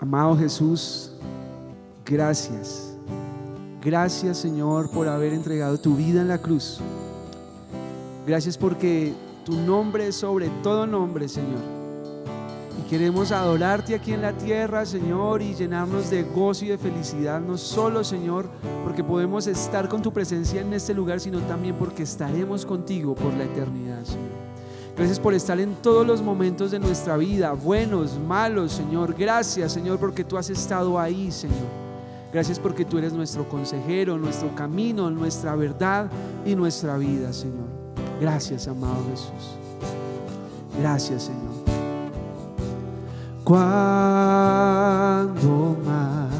Amado Jesús, gracias. Gracias, Señor, por haber entregado tu vida en la cruz. Gracias porque tu nombre es sobre todo nombre, Señor. Y queremos adorarte aquí en la tierra, Señor, y llenarnos de gozo y de felicidad, no solo, Señor, porque podemos estar con tu presencia en este lugar, sino también porque estaremos contigo por la eternidad, Señor. Gracias por estar en todos los momentos de nuestra vida, buenos, malos, Señor. Gracias, Señor, porque tú has estado ahí, Señor. Gracias porque tú eres nuestro consejero, nuestro camino, nuestra verdad y nuestra vida, Señor. Gracias, amado Jesús. Gracias, Señor. Cuando más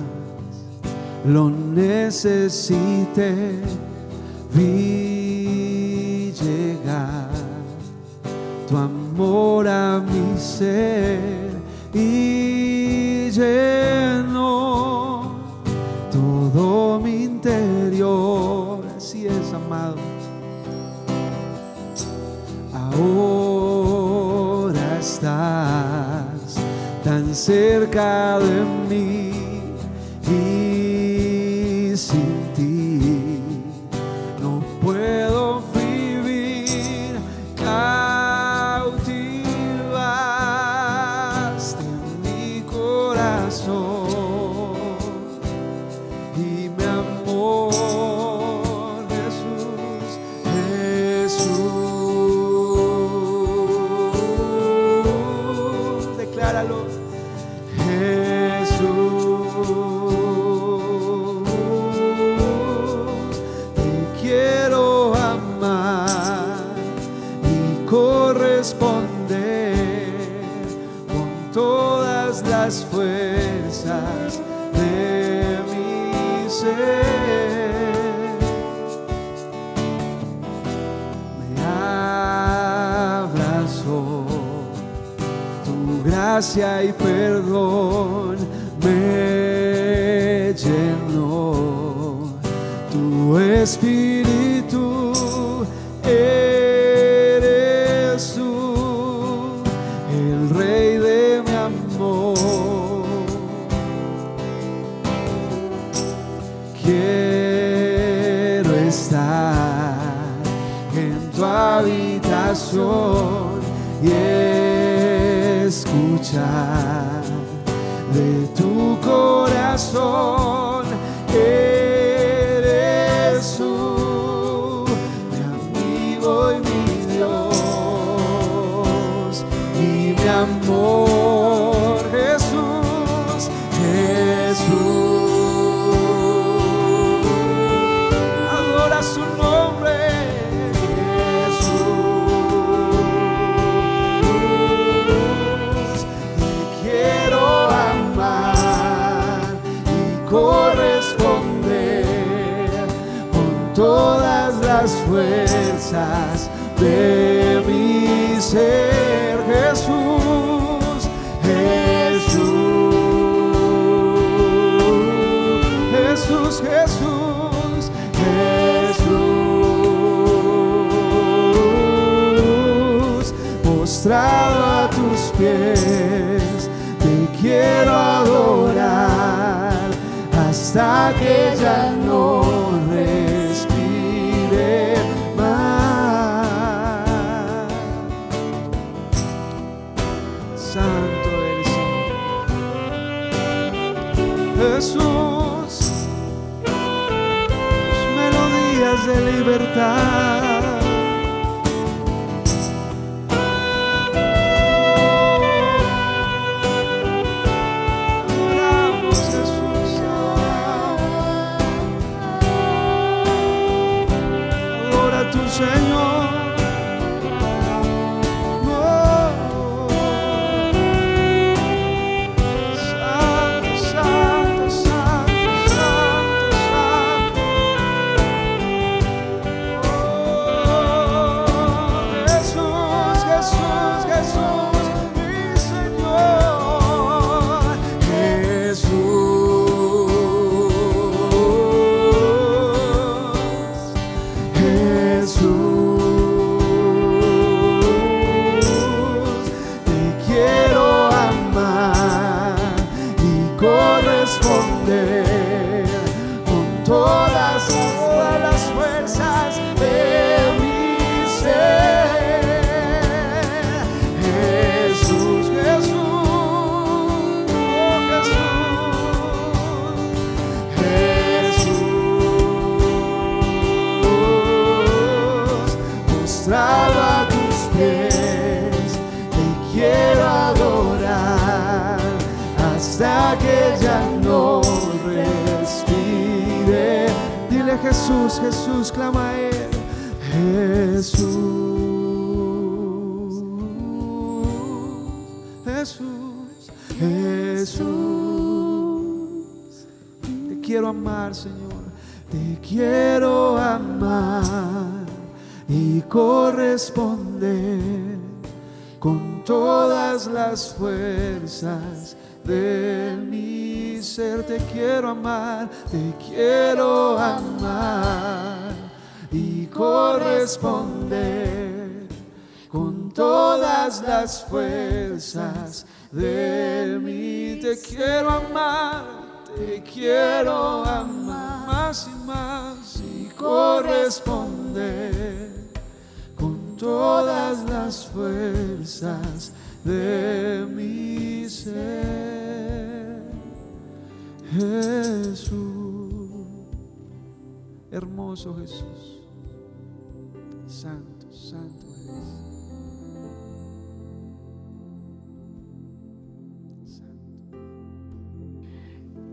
lo necesite, vi llegar tu amor a mi ser y llenó todo mi interior. Así es, amado. Ahora estás tan cerca de mí y sin ti no puedo vivir. Cautivaste mi corazón y mi amor, Jesús, Jesús. Decláralo. Con todas las fuerzas de mi ser, me abrazó tu gracia y perdón, me llenó tu espíritu. Quiero estar en tu habitación y escuchar de tu corazón. Eres tú, mi amigo y mi Dios y mi amor, Jesús, Jesús. Su nombre, Jesús. Te quiero amar y corresponder con todas las fuerzas de mi ser, Jesús, Jesús, Jesús, Jesús, Jesús, postrado a tus pies, te quiero adorar hasta que ya no respire más. Santo eres, Jesús, melodías de libertad. Adoramos, Jesús. Adora a tu Señor. Oh, quiero adorar hasta que ya no respire. Dile Jesús, Jesús, clama a Él. Jesús, Jesús, Jesús. Te quiero amar, Señor. Te quiero amar y corresponder con todas las fuerzas de mi ser. Te quiero amar y corresponder con todas las fuerzas de mí. Te quiero amar más y más y corresponder con todas las fuerzas de mi ser. Jesús, hermoso Jesús, santo, santo eres.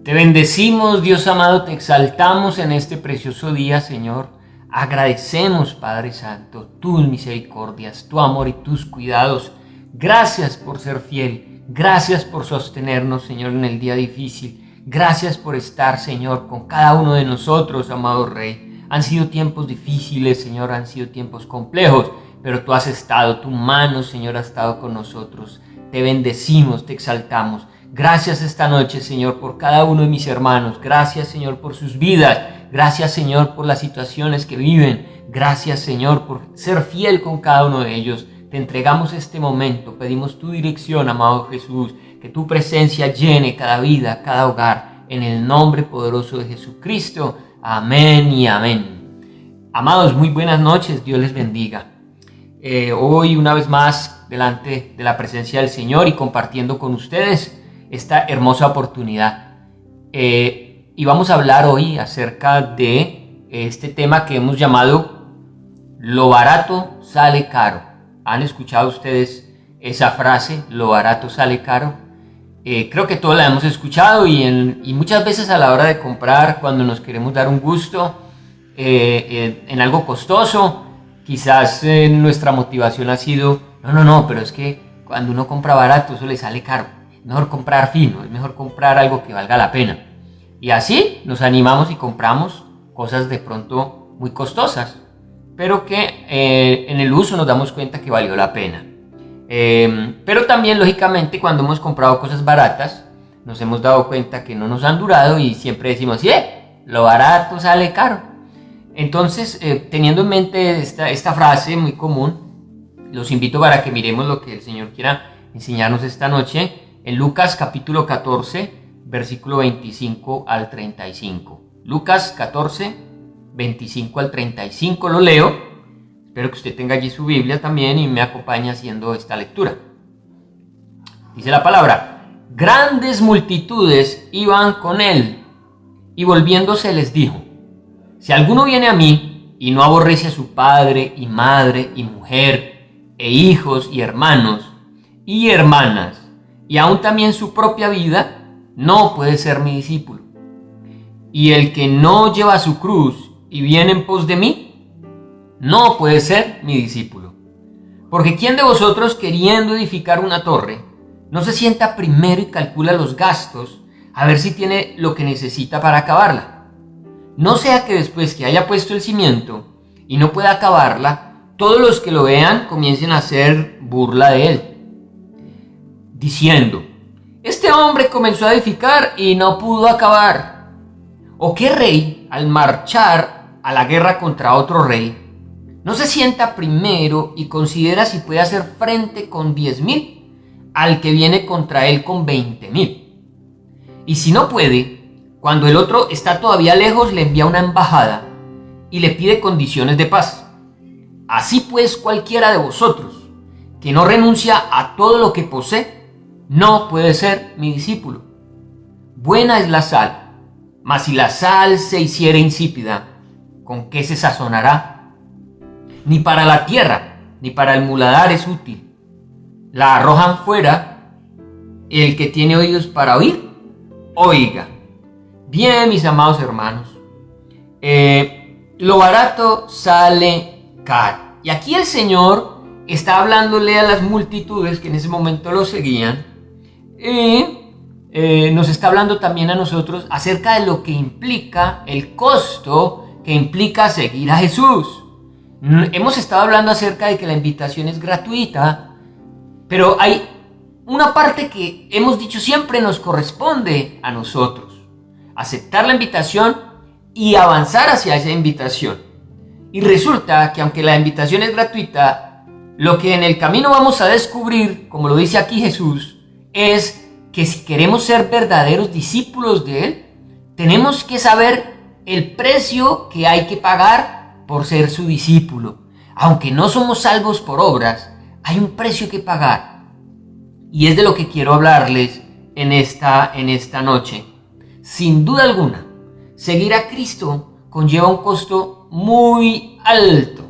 Te bendecimos, Dios amado, te exaltamos en este precioso día, Señor. Agradecemos, Padre Santo, tus misericordias, tu amor y tus cuidados. Gracias por ser fiel. Gracias por sostenernos, Señor, en el día difícil. Gracias por estar, Señor, con cada uno de nosotros, amado Rey. Han sido tiempos difíciles, Señor, han sido tiempos complejos, pero tú has estado, tu mano, Señor, ha estado con nosotros. Te bendecimos, te exaltamos. Gracias esta noche, Señor, por cada uno de mis hermanos. Gracias, Señor, por sus vidas. Gracias, Señor, por las situaciones que viven. Gracias, Señor, por ser fiel con cada uno de ellos. Te entregamos este momento. Pedimos tu dirección, amado Jesús. Que tu presencia llene cada vida, cada hogar. En el nombre poderoso de Jesucristo. Amén y amén. Amados, muy buenas noches. Dios les bendiga. Hoy, una vez más, delante de la presencia del Señor y compartiendo con ustedes esta hermosa oportunidad. Y vamos a hablar hoy acerca de este tema que hemos llamado lo barato sale caro. ¿Han escuchado ustedes esa frase? Lo barato sale caro. Creo que todos la hemos escuchado y muchas veces a la hora de comprar, cuando nos queremos dar un gusto en algo costoso, quizás nuestra motivación ha sido no, pero es que cuando uno compra barato eso le sale caro. Es mejor comprar fino, es mejor comprar algo que valga la pena. Y así nos animamos y compramos cosas de pronto muy costosas, pero que en el uso nos damos cuenta que valió la pena. Pero también, lógicamente, cuando hemos comprado cosas baratas, nos hemos dado cuenta que no nos han durado y siempre decimos, sí, lo barato sale caro. Entonces, teniendo en mente esta frase muy común, los invito para que miremos lo que el Señor quiera enseñarnos esta noche en Lucas capítulo 14, versículo 25 al 35. Lucas 14, 25 al 35, lo leo. Espero que usted tenga allí su Biblia también y me acompañe haciendo esta lectura. Dice la palabra: grandes multitudes iban con él, y volviéndose les dijo: si alguno viene a mí y no aborrece a su padre y madre y mujer e hijos y hermanos y hermanas, y aún también su propia vida, no puede ser mi discípulo. Y el que no lleva su cruz y viene en pos de mí, no puede ser mi discípulo. Porque ¿quién de vosotros, queriendo edificar una torre, no se sienta primero y calcula los gastos a ver si tiene lo que necesita para acabarla? No sea que después que haya puesto el cimiento y no pueda acabarla, todos los que lo vean comiencen a hacer burla de él, diciendo: este hombre comenzó a edificar y no pudo acabar. ¿O qué rey, al marchar a la guerra contra otro rey, no se sienta primero y considera si puede hacer frente con 10,000 al que viene contra él con 20,000? Y si no puede, cuando el otro está todavía lejos, le envía una embajada y le pide condiciones de paz. Así pues, cualquiera de vosotros que no renuncia a todo lo que posee, no puede ser mi discípulo. Buena es la sal, mas si la sal se hiciere insípida, ¿con qué se sazonará? Ni para la tierra, ni para el muladar es útil. la arrojan fuera. El que tiene oídos para oír, oiga. Bien, mis amados hermanos, lo barato sale caro. Y aquí el Señor está hablándole a las multitudes que en ese momento lo seguían, y nos está hablando también a nosotros acerca de lo que implica el costo que implica seguir a Jesús. Hemos estado hablando acerca de que la invitación es gratuita, pero hay una parte que hemos dicho siempre nos corresponde a nosotros: aceptar la invitación y avanzar hacia esa invitación. Y resulta que aunque la invitación es gratuita, lo que en el camino vamos a descubrir, como lo dice aquí Jesús, es que si queremos ser verdaderos discípulos de Él, tenemos que saber el precio que hay que pagar por ser su discípulo. Aunque no somos salvos por obras, hay un precio que pagar. Y es de lo que quiero hablarles en esta noche. Sin duda alguna, seguir a Cristo conlleva un costo muy alto.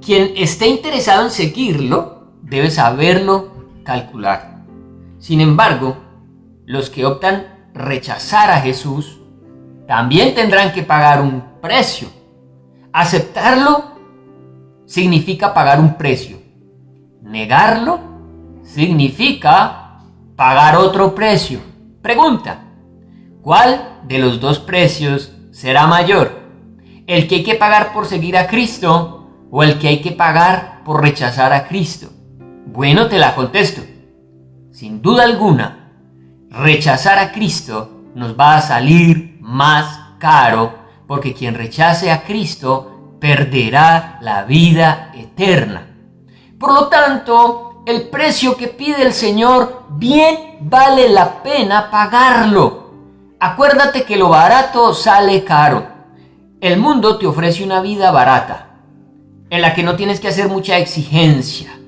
Quien esté interesado en seguirlo debe saberlo calcular. Sin embargo, los que optan rechazar a Jesús también tendrán que pagar un precio. Aceptarlo significa pagar un precio. Negarlo significa pagar otro precio. Pregunta: ¿cuál de los dos precios será mayor? ¿El que hay que pagar por seguir a Cristo o el que hay que pagar por rechazar a Cristo? Bueno, te la contesto. Sin duda alguna, rechazar a Cristo nos va a salir más caro, porque quien rechace a Cristo perderá la vida eterna. Por lo tanto, el precio que pide el Señor bien vale la pena pagarlo. Acuérdate que lo barato sale caro. El mundo te ofrece una vida barata, en la que no tienes que hacer mucha exigencia,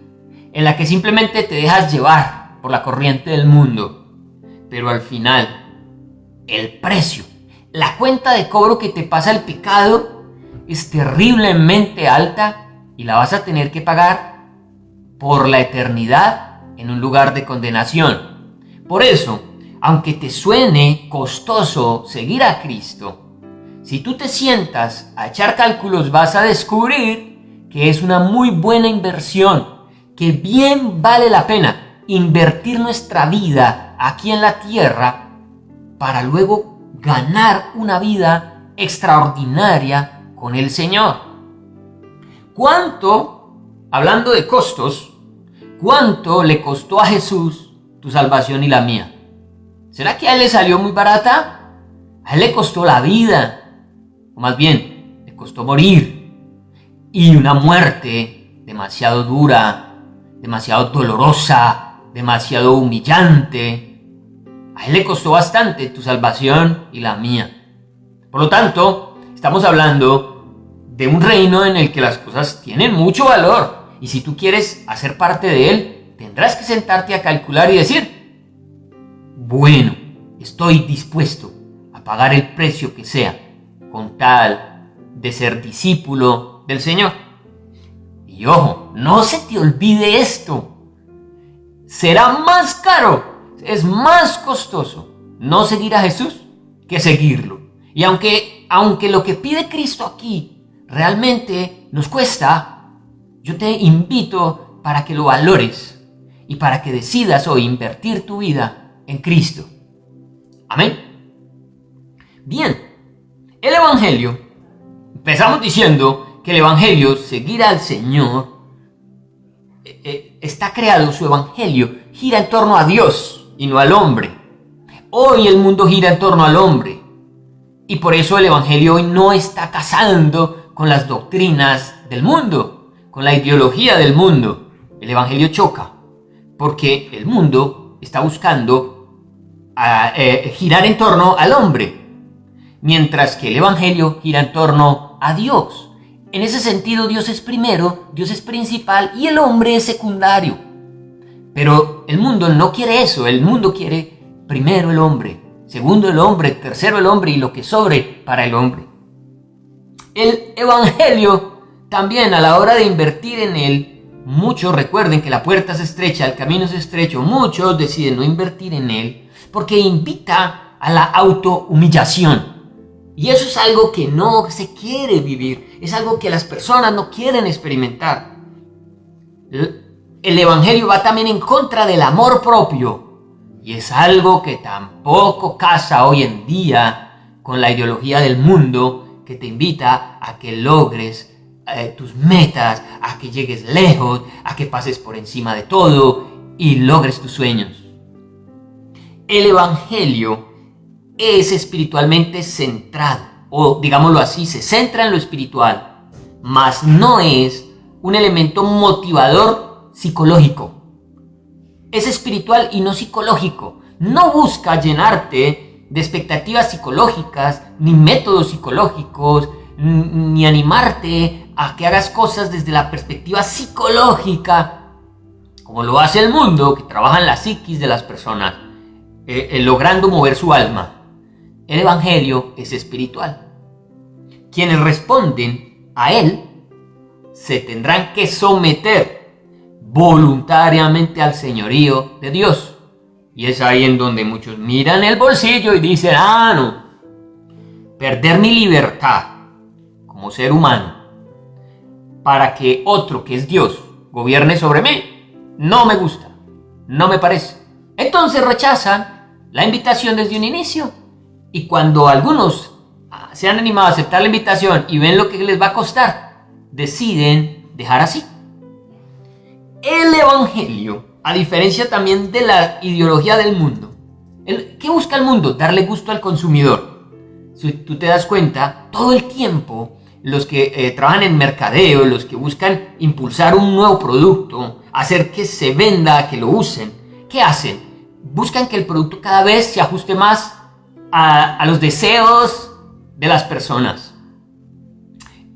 en la que simplemente te dejas llevar por la corriente del mundo. Pero al final, el precio, la cuenta de cobro que te pasa el pecado es terriblemente alta, y la vas a tener que pagar por la eternidad en un lugar de condenación. Por eso, aunque te suene costoso seguir a Cristo, si tú te sientas a echar cálculos, vas a descubrir que es una muy buena inversión, que bien vale la pena invertir nuestra vida aquí en la tierra para luego ganar una vida extraordinaria con el Señor. ¿Cuánto, hablando de costos, cuánto le costó a Jesús tu salvación y la mía? ¿Será que a Él le salió muy barata? A Él le costó la vida, o más bien, le costó morir, y una muerte demasiado dura, demasiado dolorosa, demasiado humillante. A Él le costó bastante tu salvación y la mía. Por lo tanto, estamos hablando de un reino en el que las cosas tienen mucho valor, y si tú quieres hacer parte de él, tendrás que sentarte a calcular y decir: bueno, estoy dispuesto a pagar el precio que sea con tal de ser discípulo del Señor. Y ojo, no se te olvide esto: será más caro, es más costoso no seguir a Jesús que seguirlo. Y aunque lo que pide Cristo aquí realmente nos cuesta, yo te invito para que lo valores y para que decidas hoy invertir tu vida en Cristo. Amén. Bien, el Evangelio, empezamos diciendo que el Evangelio, seguir al Señor, está creado, su Evangelio gira en torno a Dios y no al hombre. Hoy el mundo gira en torno al hombre, y por eso el Evangelio hoy no está casando con las doctrinas del mundo, con la ideología del mundo. El Evangelio choca, porque el mundo está buscando girar en torno al hombre, mientras que el Evangelio gira en torno a Dios. En ese sentido, Dios es primero, Dios es principal y el hombre es secundario. Pero el mundo no quiere eso. El mundo quiere primero el hombre, segundo el hombre, tercero el hombre y lo que sobre para el hombre. El Evangelio también, a la hora de invertir en él, muchos recuerden que la puerta es estrecha, el camino es estrecho, muchos deciden no invertir en él porque invita a la autohumillación. Y eso es algo que no se quiere vivir, es algo que las personas no quieren experimentar. El evangelio va también en contra del amor propio y es algo que tampoco casa hoy en día con la ideología del mundo que te invita a que logres tus metas, a que llegues lejos, a que pases por encima de todo y logres tus sueños. El evangelio es espiritualmente centrado, o digámoslo así, se centra en lo espiritual, mas no es un elemento motivador psicológico. Es espiritual y no psicológico. No busca llenarte de expectativas psicológicas, ni métodos psicológicos, ni animarte a que hagas cosas desde la perspectiva psicológica, como lo hace el mundo, que trabaja en la psiquis de las personas, logrando mover su alma. El evangelio es espiritual. Quienes responden a él se tendrán que someter voluntariamente al señorío de Dios. Y es ahí en donde muchos miran el bolsillo y dicen, no, perder mi libertad como ser humano para que otro que es Dios gobierne sobre mí, no me gusta, no me parece. Entonces rechazan la invitación desde un inicio. Y cuando algunos se han animado a aceptar la invitación y ven lo que les va a costar, deciden dejar así. El evangelio, a diferencia también de la ideología del mundo, ¿qué busca el mundo? Darle gusto al consumidor. Si tú te das cuenta, todo el tiempo los que trabajan en mercadeo, los que buscan impulsar un nuevo producto, hacer que se venda, que lo usen, ¿qué hacen? Buscan que el producto cada vez se ajuste más a los deseos de las personas.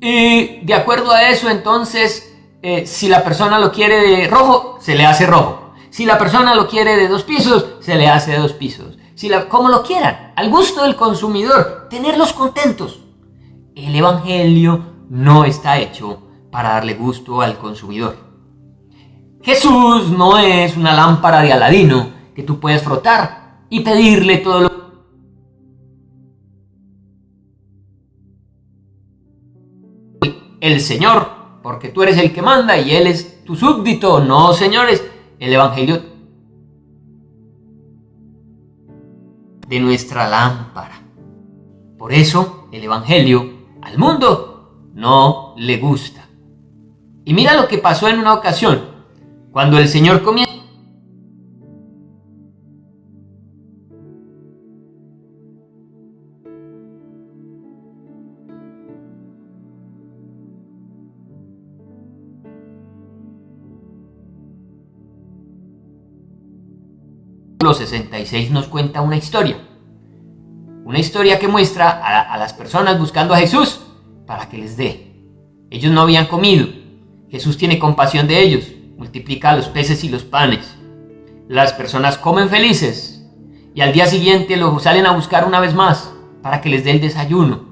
Y de acuerdo a eso, entonces, si la persona lo quiere de rojo, se le hace rojo. Si la persona lo quiere de 2 pisos, se le hace de 2 pisos. Como lo quieran, al gusto del consumidor, tenerlos contentos. El evangelio no está hecho para darle gusto al consumidor. Jesús no es una lámpara de Aladino que tú puedes frotar y pedirle todo lo el Señor, porque tú eres el que manda y Él es tu súbdito. No, señores, el evangelio de nuestra lámpara. Por eso el evangelio al mundo no le gusta. Y mira lo que pasó en una ocasión, cuando el Señor comienza. Los 66 nos cuenta una historia que muestra a las personas buscando a Jesús para que les dé. Ellos no habían comido. Jesús tiene compasión de ellos, multiplica los peces y los panes. Las personas comen felices y al día siguiente lo salen a buscar una vez más para que les dé el desayuno.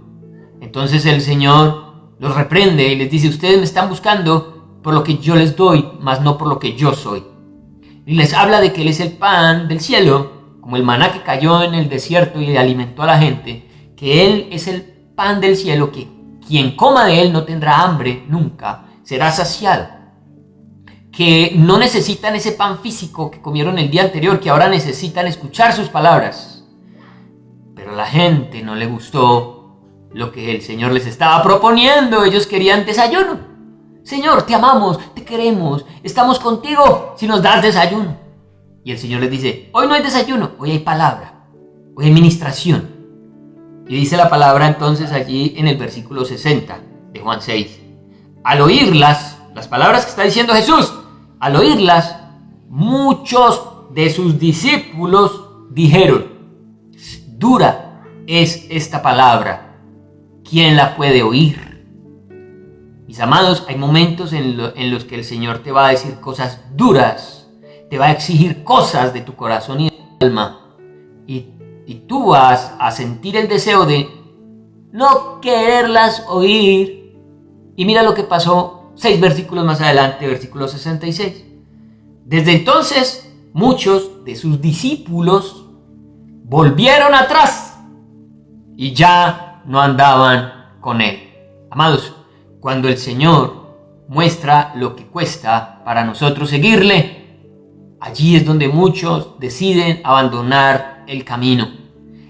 Entonces el Señor los reprende y les dice: ustedes me están buscando por lo que yo les doy, mas no por lo que yo soy. Y les habla de que Él es el pan del cielo, como el maná que cayó en el desierto y alimentó a la gente, que Él es el pan del cielo, que quien coma de Él no tendrá hambre nunca, será saciado. Que no necesitan ese pan físico que comieron el día anterior, que ahora necesitan escuchar sus palabras. Pero a la gente no le gustó lo que el Señor les estaba proponiendo. Ellos querían desayuno. Señor, te amamos, te queremos, estamos contigo si nos das desayuno. Y el Señor les dice: hoy no hay desayuno, hoy hay palabra, hoy hay ministración. Y dice la palabra entonces allí en el versículo 60 de Juan 6. Al oírlas, las palabras que está diciendo Jesús, al oírlas, muchos de sus discípulos dijeron: dura es esta palabra, ¿quién la puede oír? Mis amados, hay momentos en los que el Señor te va a decir cosas duras, te va a exigir cosas de tu corazón y de tu alma, y tú vas a sentir el deseo de no quererlas oír. Y mira lo que pasó 6 versículos más adelante, versículo 66. Desde entonces, muchos de sus discípulos volvieron atrás y ya no andaban con él. Amados, cuando el Señor muestra lo que cuesta para nosotros seguirle, allí es donde muchos deciden abandonar el camino.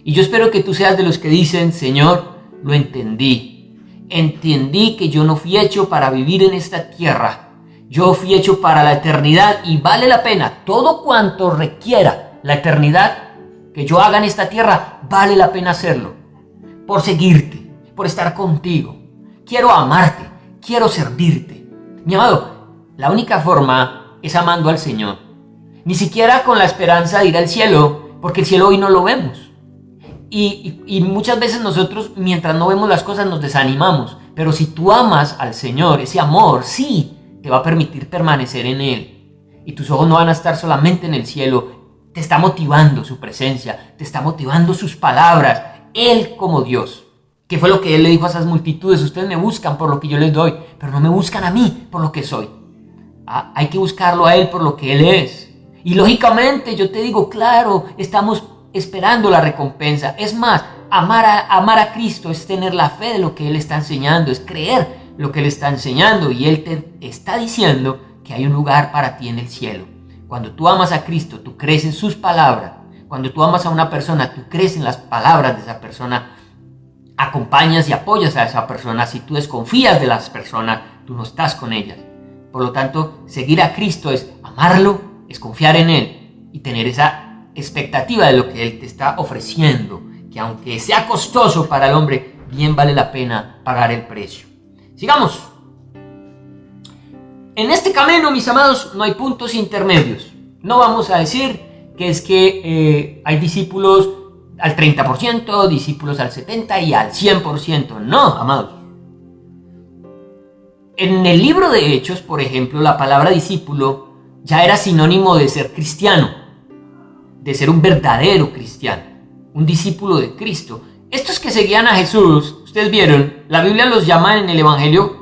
Y yo espero que tú seas de los que dicen: Señor, lo entendí. Entendí que yo no fui hecho para vivir en esta tierra. Yo fui hecho para la eternidad y vale la pena. Todo cuanto requiera la eternidad que yo haga en esta tierra, vale la pena hacerlo. Por seguirte, por estar contigo. Quiero amarte, quiero servirte. Mi amado, la única forma es amando al Señor. Ni siquiera con la esperanza de ir al cielo, porque el cielo hoy no lo vemos. Y muchas veces nosotros, mientras no vemos las cosas, nos desanimamos. Pero si tú amas al Señor, ese amor sí te va a permitir permanecer en Él. Y tus ojos no van a estar solamente en el cielo. Te está motivando su presencia, te está motivando sus palabras. Él como Dios. ¿Qué fue lo que Él le dijo a esas multitudes? Ustedes me buscan por lo que yo les doy, pero no me buscan a mí por lo que soy. Hay que buscarlo a Él por lo que Él es. Y lógicamente yo te digo, claro, estamos esperando la recompensa. Es más, amar a Cristo es tener la fe de lo que Él está enseñando, es creer lo que Él está enseñando, y Él te está diciendo que hay un lugar para ti en el cielo. Cuando tú amas a Cristo, tú crees en sus palabras. Cuando tú amas a una persona, tú crees en las palabras de esa persona, acompañas y apoyas a esa persona. Si tú desconfías de las personas, tú no estás con ellas. Por lo tanto, seguir a Cristo es amarlo, es confiar en Él y tener esa expectativa de lo que Él te está ofreciendo, que aunque sea costoso para el hombre, bien vale la pena pagar el precio. Sigamos. En este camino, mis amados, no hay puntos intermedios. No vamos a decir que es que hay discípulos al 30%, discípulos al 70% y al 100%. No, amados. En el libro de Hechos, por ejemplo, la palabra discípulo ya era sinónimo de ser cristiano, de ser un verdadero cristiano, un discípulo de Cristo. Estos que seguían a Jesús, ustedes vieron, la Biblia los llama en el Evangelio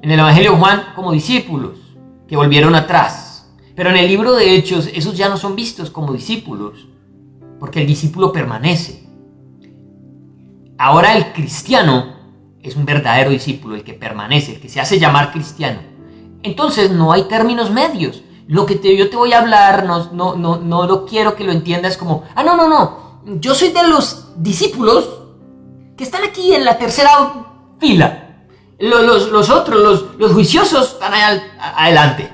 de Juan como discípulos que volvieron atrás. Pero en el libro de Hechos, esos ya no son vistos como discípulos, porque el discípulo permanece. Ahora el cristiano es un verdadero discípulo, el que permanece, el que se hace llamar cristiano. Entonces no hay términos medios. Lo que yo te voy a hablar no lo quiero que lo entiendas como, no, yo soy de los discípulos que están aquí en la tercera fila. Los otros, los juiciosos, están allá adelante.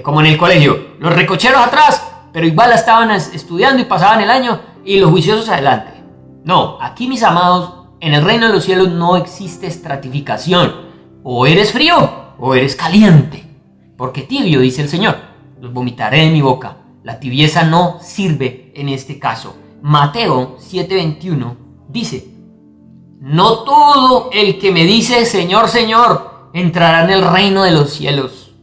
Como en el colegio, los recocheros atrás, pero igual estaban estudiando y pasaban el año, y los juiciosos adelante. No, aquí, mis amados, en el reino de los cielos no existe estratificación. O eres frío o eres caliente. Porque tibio, dice el Señor, los vomitaré de mi boca. La tibieza no sirve en este caso. Mateo 7:21 dice: no todo el que me dice Señor, Señor, entrará en el reino de los cielos,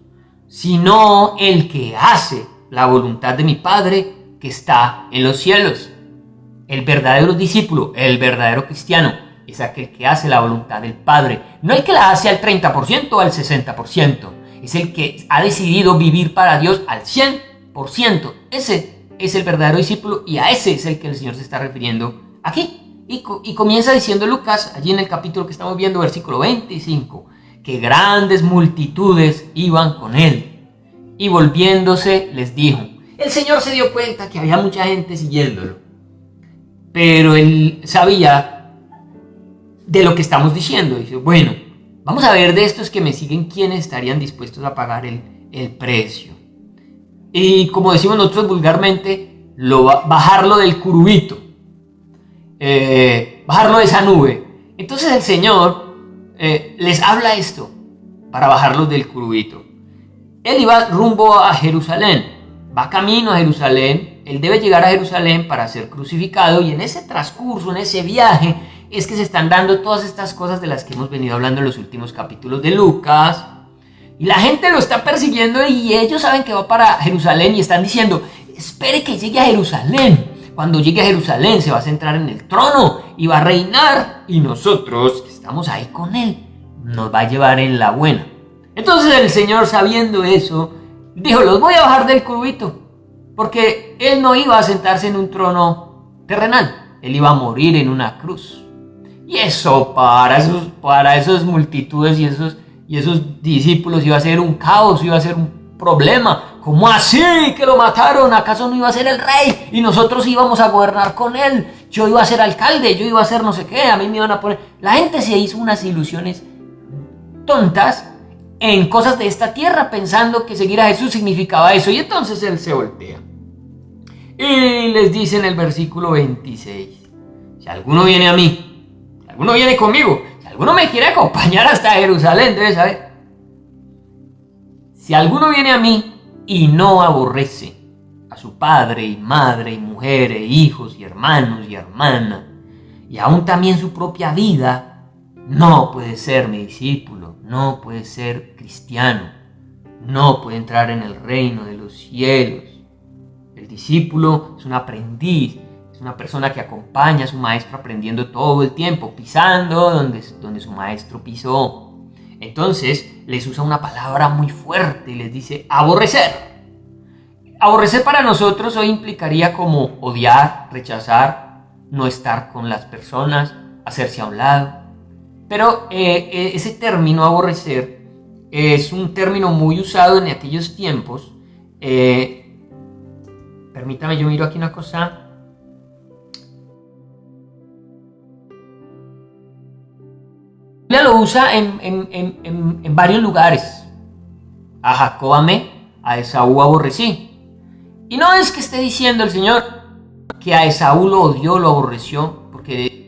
sino el que hace la voluntad de mi Padre que está en los cielos. El verdadero discípulo, el verdadero cristiano, es aquel que hace la voluntad del Padre, no el que la hace al 30% o al 60%. Es el que ha decidido vivir para Dios al 100%. Ese es el verdadero discípulo, y a ese es el que el Señor se está refiriendo aquí. Y comienza diciendo Lucas, allí en el capítulo que estamos viendo, versículo 25, que grandes multitudes iban con él. Y volviéndose les dijo. El Señor se dio cuenta que había mucha gente siguiéndolo, pero Él sabía de lo que estamos diciendo. Dice, bueno, vamos a ver de estos que me siguen quiénes estarían dispuestos a pagar el precio. Y como decimos nosotros vulgarmente, bajarlo del curubito, bajarlo de esa nube. Entonces el Señor les habla esto para bajarlos del curubito. Él iba rumbo a Jerusalén, va camino a Jerusalén. Él debe llegar a Jerusalén para ser crucificado, y en ese transcurso, en ese viaje, es que se están dando todas estas cosas de las que hemos venido hablando en los últimos capítulos de Lucas. Y la gente lo está persiguiendo, y ellos saben que va para Jerusalén y están diciendo, espere que llegue a Jerusalén. Cuando llegue a Jerusalén se va a sentar en el trono y va a reinar, y nosotros que estamos ahí con él nos va a llevar en la buena. Entonces el Señor, sabiendo eso, dijo, los voy a bajar del crubito, porque Él no iba a sentarse en un trono terrenal, Él iba a morir en una cruz. Y eso para esas multitudes y esos discípulos iba a ser un caos, iba a ser un problema. ¿Cómo así que lo mataron? ¿Acaso no iba a ser el rey? Y nosotros íbamos a gobernar con él. Yo iba a ser alcalde, yo iba a ser no sé qué, a mí me iban a poner... La gente se hizo unas ilusiones tontas en cosas de esta tierra, pensando que seguir a Jesús significaba eso. Y entonces Él se voltea y les dice en el versículo 26, si alguno viene a mí, si alguno viene conmigo, si alguno me quiere acompañar hasta Jerusalén, debe saber, si alguno viene a mí y no aborrece a su padre y madre y mujer e hijos y hermanos y hermanas, y aún también su propia vida, no puede ser mi discípulo, no puede ser cristiano, no puede entrar en el reino de los cielos. El discípulo es un aprendiz, es una persona que acompaña a su maestro aprendiendo todo el tiempo, pisando donde su maestro pisó. Entonces les usa una palabra muy fuerte y les dice aborrecer. Aborrecer para nosotros hoy implicaría como odiar, rechazar, no estar con las personas, hacerse a un lado. Pero ese término aborrecer es un término muy usado en aquellos tiempos. Permítame, yo miro aquí una cosa. La Biblia lo usa en varios lugares. A Jacob amé, a Esaú aborrecí. Y no es que esté diciendo el Señor que a Esaú lo odió, lo aborreció, porque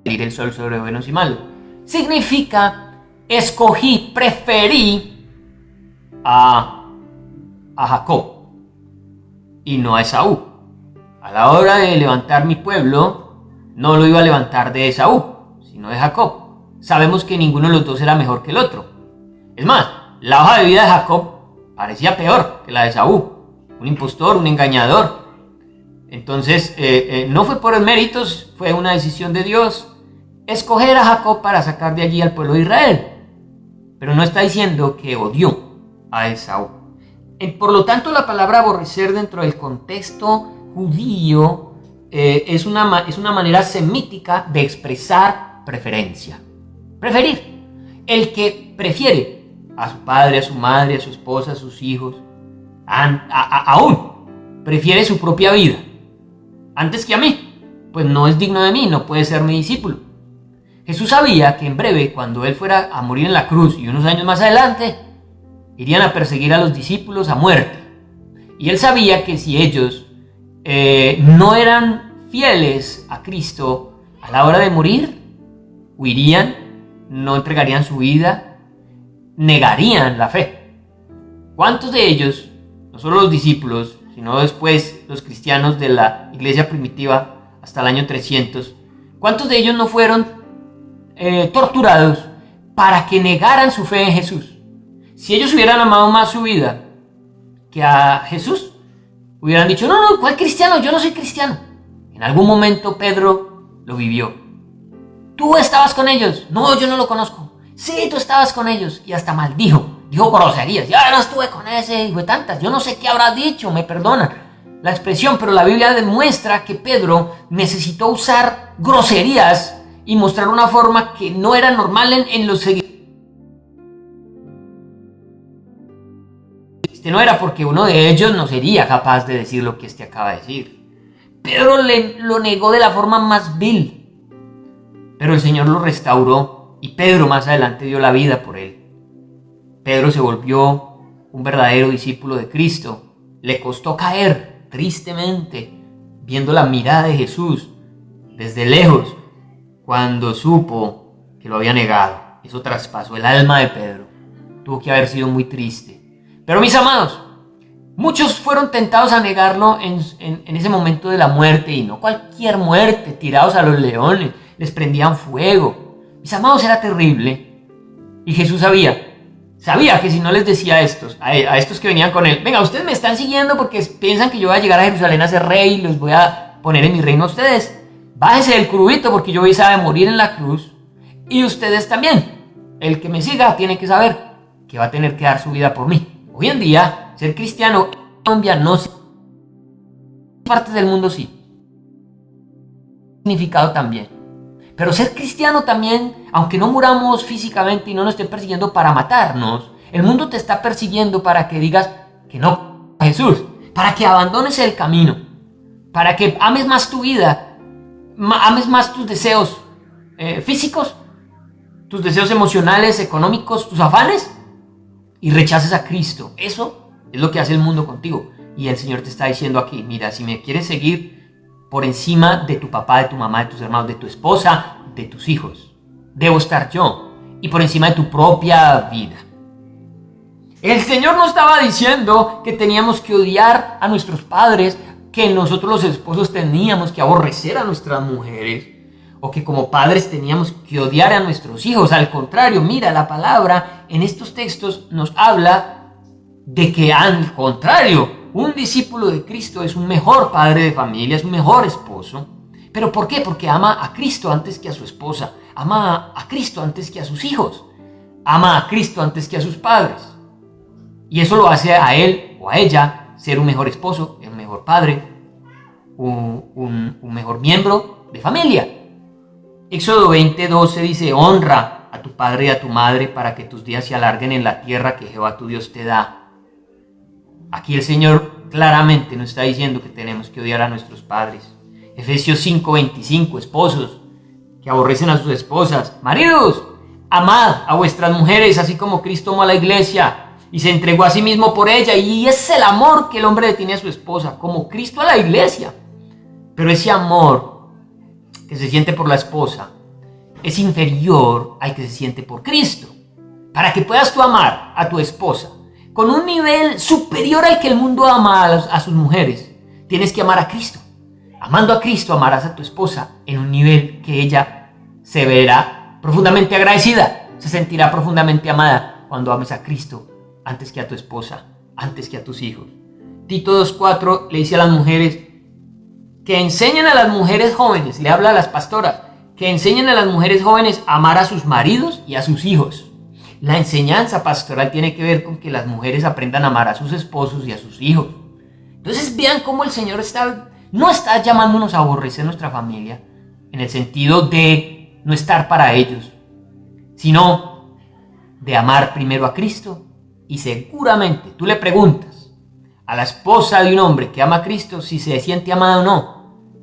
el sol sobre buenos y malos. Significa escogí, preferí a Jacob y no a Esaú. A la hora de levantar mi pueblo, no lo iba a levantar de Esaú, sino de Jacob. Sabemos que ninguno de los dos era mejor que el otro. Es más, la hoja de vida de Jacob parecía peor que la de Esaú. Un impostor, un engañador. Entonces, no fue por méritos, fue una decisión de Dios escoger a Jacob para sacar de allí al pueblo de Israel. Pero no está diciendo que odió a Esaú. Por lo tanto, la palabra aborrecer dentro del contexto judío es una manera semítica de expresar preferencia. Preferir. El que prefiere a su padre, a su madre, a su esposa, a sus hijos, aún prefiere su propia vida antes que a mí, pues no es digno de mí, no puede ser mi discípulo. Jesús sabía que en breve, cuando Él fuera a morir en la cruz y unos años más adelante, irían a perseguir a los discípulos a muerte. Y Él sabía que si ellos no eran fieles a Cristo a la hora de morir, huirían, no entregarían su vida, negarían la fe. ¿Cuántos de ellos, no solo los discípulos, sino después los cristianos de la iglesia primitiva hasta el año 300, cuántos de ellos no fueron torturados para que negaran su fe en Jesús? Si ellos hubieran amado más su vida que a Jesús, hubieran dicho, no, ¿cuál cristiano? Yo no soy cristiano. En algún momento Pedro lo vivió. ¿Tú estabas con ellos? No, yo no lo conozco. Sí, tú estabas con ellos. Y hasta maldijo. Dijo groserías. Ya no estuve con ese hijo de tantas. Yo no sé qué habrás dicho, me perdonan la expresión, pero la Biblia demuestra que Pedro necesitó usar groserías y mostrar una forma que no era normal en los seguidores. No era porque uno de ellos no sería capaz de decir lo que acaba de decir. Pedro lo negó de la forma más vil. Pero el Señor lo restauró y Pedro más adelante dio la vida por él. Pedro se volvió un verdadero discípulo de Cristo. Le costó caer tristemente viendo la mirada de Jesús desde lejos cuando supo que lo había negado. Eso traspasó el alma de Pedro. Tuvo que haber sido muy triste. Pero mis amados, muchos fueron tentados a negarlo en ese momento de la muerte, y no cualquier muerte, tirados a los leones, les prendían fuego. Mis amados, era terrible. Y Jesús sabía que si no les decía a estos que venían con él, venga, ustedes me están siguiendo porque piensan que yo voy a llegar a Jerusalén a ser rey y los voy a poner en mi reino a ustedes. Bájense del crubito porque yo voy a morir en la cruz. Y ustedes también. El que me siga tiene que saber que va a tener que dar su vida por mí. Hoy en día, ser cristiano en Colombia no se... En partes del mundo sí. Significado también. Pero ser cristiano también, aunque no muramos físicamente y no nos estén persiguiendo para matarnos, el mundo te está persiguiendo para que digas que no a Jesús, para que abandones el camino, para que ames más tu vida, ames más tus deseos físicos, tus deseos emocionales, económicos, tus afanes, y rechaces a Cristo. Eso es lo que hace el mundo contigo. Y el Señor te está diciendo aquí, mira, si me quieres seguir por encima de tu papá, de tu mamá, de tus hermanos, de tu esposa, de tus hijos, debo estar yo, y por encima de tu propia vida. El Señor no estaba diciendo que teníamos que odiar a nuestros padres, que nosotros los esposos teníamos que aborrecer a nuestras mujeres, o que como padres teníamos que odiar a nuestros hijos. Al contrario, mira, la palabra en estos textos nos habla de que al contrario, un discípulo de Cristo es un mejor padre de familia, es un mejor esposo. ¿Pero por qué? Porque ama a Cristo antes que a su esposa, ama a Cristo antes que a sus hijos, ama a Cristo antes que a sus padres. Y eso lo hace a él o a ella ser un mejor esposo, un mejor padre, un mejor miembro de familia. Éxodo 20:12 dice, honra a tu padre y a tu madre para que tus días se alarguen en la tierra que Jehová tu Dios te da. Aquí el Señor claramente nos está diciendo que tenemos que odiar a nuestros padres. Efesios 5:25, esposos que aborrecen a sus esposas. Maridos, amad a vuestras mujeres, así como Cristo amó a la iglesia y se entregó a sí mismo por ella. Y ese es el amor que el hombre le tiene a su esposa, como Cristo a la iglesia. Pero ese amor que se siente por la esposa es inferior al que se siente por Cristo. Para que puedas tú amar a tu esposa con un nivel superior al que el mundo ama a sus mujeres, tienes que amar a Cristo. Amando a Cristo, amarás a tu esposa en un nivel que ella se verá profundamente agradecida, se sentirá profundamente amada cuando ames a Cristo antes que a tu esposa, antes que a tus hijos. Tito 2:4 le dice a las mujeres que enseñen a las mujeres jóvenes, le habla a las pastoras, que enseñen a las mujeres jóvenes a amar a sus maridos y a sus hijos. La enseñanza pastoral tiene que ver con que las mujeres aprendan a amar a sus esposos y a sus hijos. Entonces vean cómo el Señor no está llamándonos a aborrecer nuestra familia en el sentido de no estar para ellos, sino de amar primero a Cristo. Y seguramente tú le preguntas a la esposa de un hombre que ama a Cristo si se siente amada o no,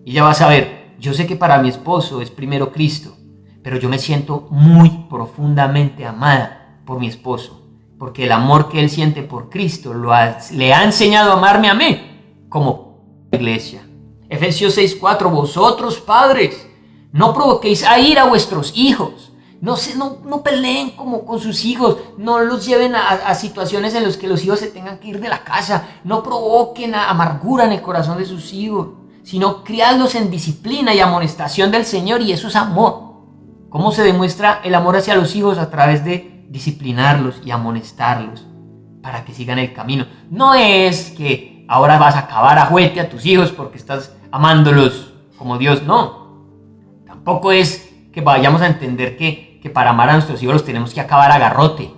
y ella va a saber, yo sé que para mi esposo es primero Cristo, pero yo me siento muy profundamente amada por mi esposo, porque el amor que él siente por Cristo le ha enseñado a amarme a mí como iglesia. Efesios 6:4, vosotros padres, no provoquéis a ira a vuestros hijos, no peleen como con sus hijos, no los lleven a situaciones en las que los hijos se tengan que ir de la casa, no provoquen amargura en el corazón de sus hijos, sino criadlos en disciplina y amonestación del Señor, y eso es amor. ¿Cómo se demuestra el amor hacia los hijos? A través de disciplinarlos y amonestarlos para que sigan el camino. No es que ahora vas a acabar a juguete a tus hijos porque estás amándolos como Dios, no. Tampoco es que vayamos a entender que para amar a nuestros hijos los tenemos que acabar a garrote.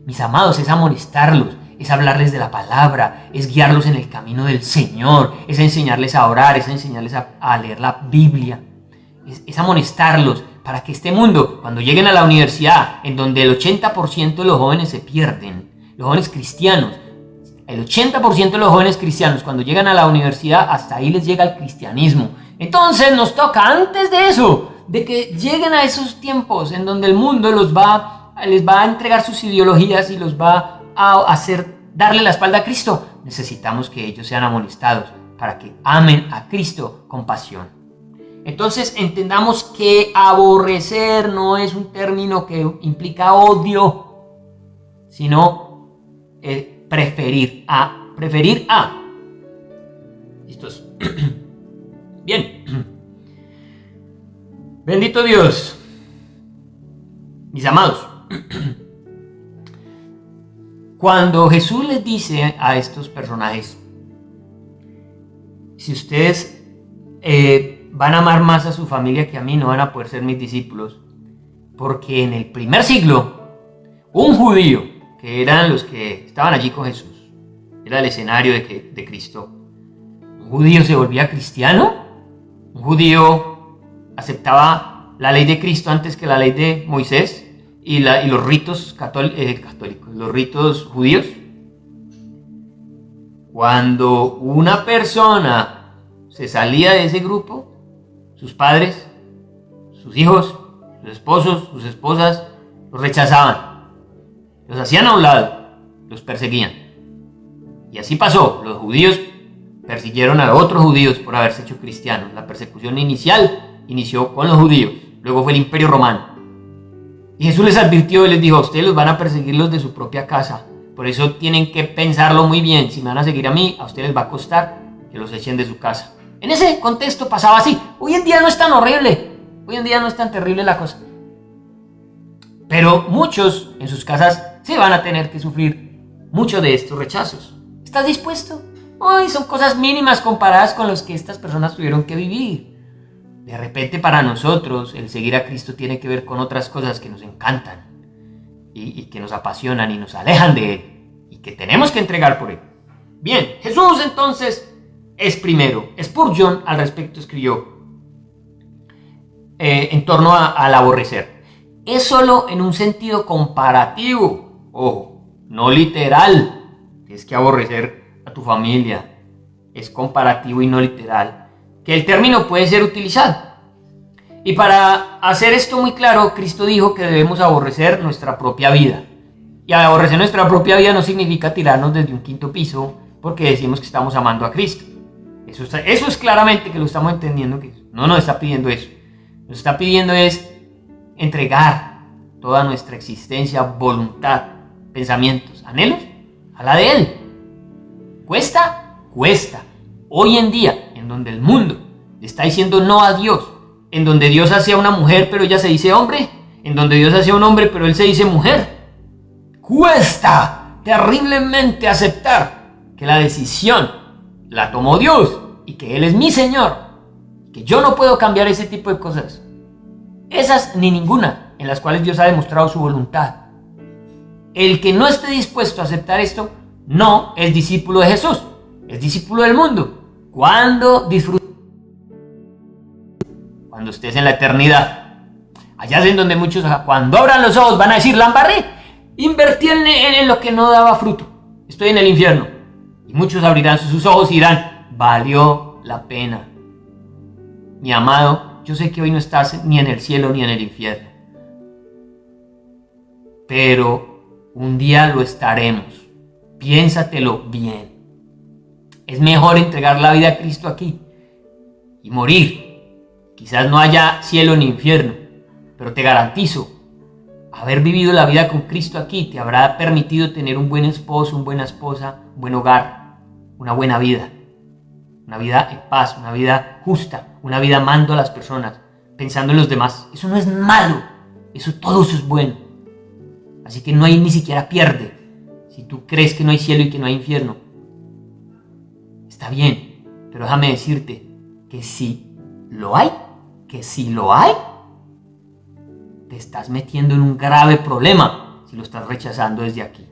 Mis amados, es amonestarlos, es hablarles de la palabra, es guiarlos en el camino del Señor, es enseñarles a orar, es enseñarles a leer la Biblia, es amonestarlos para que este mundo, cuando lleguen a la universidad, en donde el 80% de los jóvenes se pierden, los jóvenes cristianos, el 80% de los jóvenes cristianos cuando llegan a la universidad, hasta ahí les llega el cristianismo. Entonces nos toca, antes de eso, de que lleguen a esos tiempos en donde el mundo les va a entregar sus ideologías y los va a hacer darle la espalda a Cristo, necesitamos que ellos sean amonestados para que amen a Cristo con pasión. Entonces entendamos que aborrecer no es un término que implica odio, sino preferir a. ¿Listos? Bien. Bendito Dios. Mis amados. Cuando Jesús les dice a estos personajes, si ustedes van a amar más a su familia que a mí, no van a poder ser mis discípulos, porque en el primer siglo, un judío, que eran los que estaban allí con Jesús, era el escenario de Cristo, un judío se volvía cristiano, un judío aceptaba la ley de Cristo antes que la ley de Moisés y los ritos católicos, los ritos judíos. Cuando una persona se salía de ese grupo, sus padres, sus hijos, sus esposos, sus esposas, los rechazaban, los hacían a un lado, los perseguían. Y así pasó, los judíos persiguieron a otros judíos por haberse hecho cristianos. La persecución inicial inició con los judíos, luego fue el Imperio Romano. Y Jesús les advirtió y les dijo: ustedes los van a perseguir los de su propia casa, por eso tienen que pensarlo muy bien. Si me van a seguir a mí, a ustedes les va a costar que los echen de su casa. En ese contexto pasaba así. Hoy en día no es tan horrible, hoy en día no es tan terrible la cosa, pero muchos en sus casas se van a tener que sufrir muchos de estos rechazos. ¿Estás dispuesto? Ay, son cosas mínimas comparadas con los que estas personas tuvieron que vivir. De repente para nosotros el seguir a Cristo tiene que ver con otras cosas que nos encantan y que nos apasionan y nos alejan de Él y que tenemos que entregar por Él. Bien, Jesús entonces es primero. Spurgeon al respecto escribió en torno al aborrecer: es solo en un sentido comparativo, ojo, no literal. Tienes que aborrecer a tu familia, es comparativo y no literal, que el término puede ser utilizado. Y para hacer esto muy claro, Cristo dijo que debemos aborrecer nuestra propia vida. Y aborrecer nuestra propia vida no significa tirarnos desde un quinto piso porque decimos que estamos amando a Cristo. Eso es claramente que lo estamos entendiendo, que no nos está pidiendo eso. Nos está pidiendo es entregar toda nuestra existencia, voluntad, pensamientos, anhelos a la de Él. ¿Cuesta? Cuesta. Hoy en día, en donde el mundo le está diciendo no a Dios, en donde Dios hace a una mujer pero ella se dice hombre, en donde Dios hace a un hombre pero él se dice mujer, cuesta terriblemente aceptar que la decisión la tomó Dios y que Él es mi Señor, que yo no puedo cambiar ese tipo de cosas, esas ni ninguna, en las cuales Dios ha demostrado su voluntad. El que no esté dispuesto a aceptar esto no es discípulo de Jesús, es discípulo del mundo. Cuando estés en la eternidad, allá es en donde muchos, cuando abran los ojos, van a decir: la embarré, invertí en lo que no daba fruto, estoy en el infierno. Y muchos abrirán sus ojos y dirán: valió la pena. Mi amado, yo sé que hoy no estás ni en el cielo ni en el infierno, pero un día lo estaremos. Piénsatelo bien. Es mejor entregar la vida a Cristo aquí y morir. Quizás no haya cielo ni infierno, pero te garantizo, haber vivido la vida con Cristo aquí te habrá permitido tener un buen esposo, una buena esposa, un buen hogar, una buena vida. Una vida en paz, una vida justa, una vida amando a las personas, pensando en los demás. Eso no es malo, todo eso es bueno. Así que no hay ni siquiera pierde. Si tú crees que no hay cielo y que no hay infierno, está bien, pero déjame decirte que si lo hay, te estás metiendo en un grave problema si lo estás rechazando desde aquí.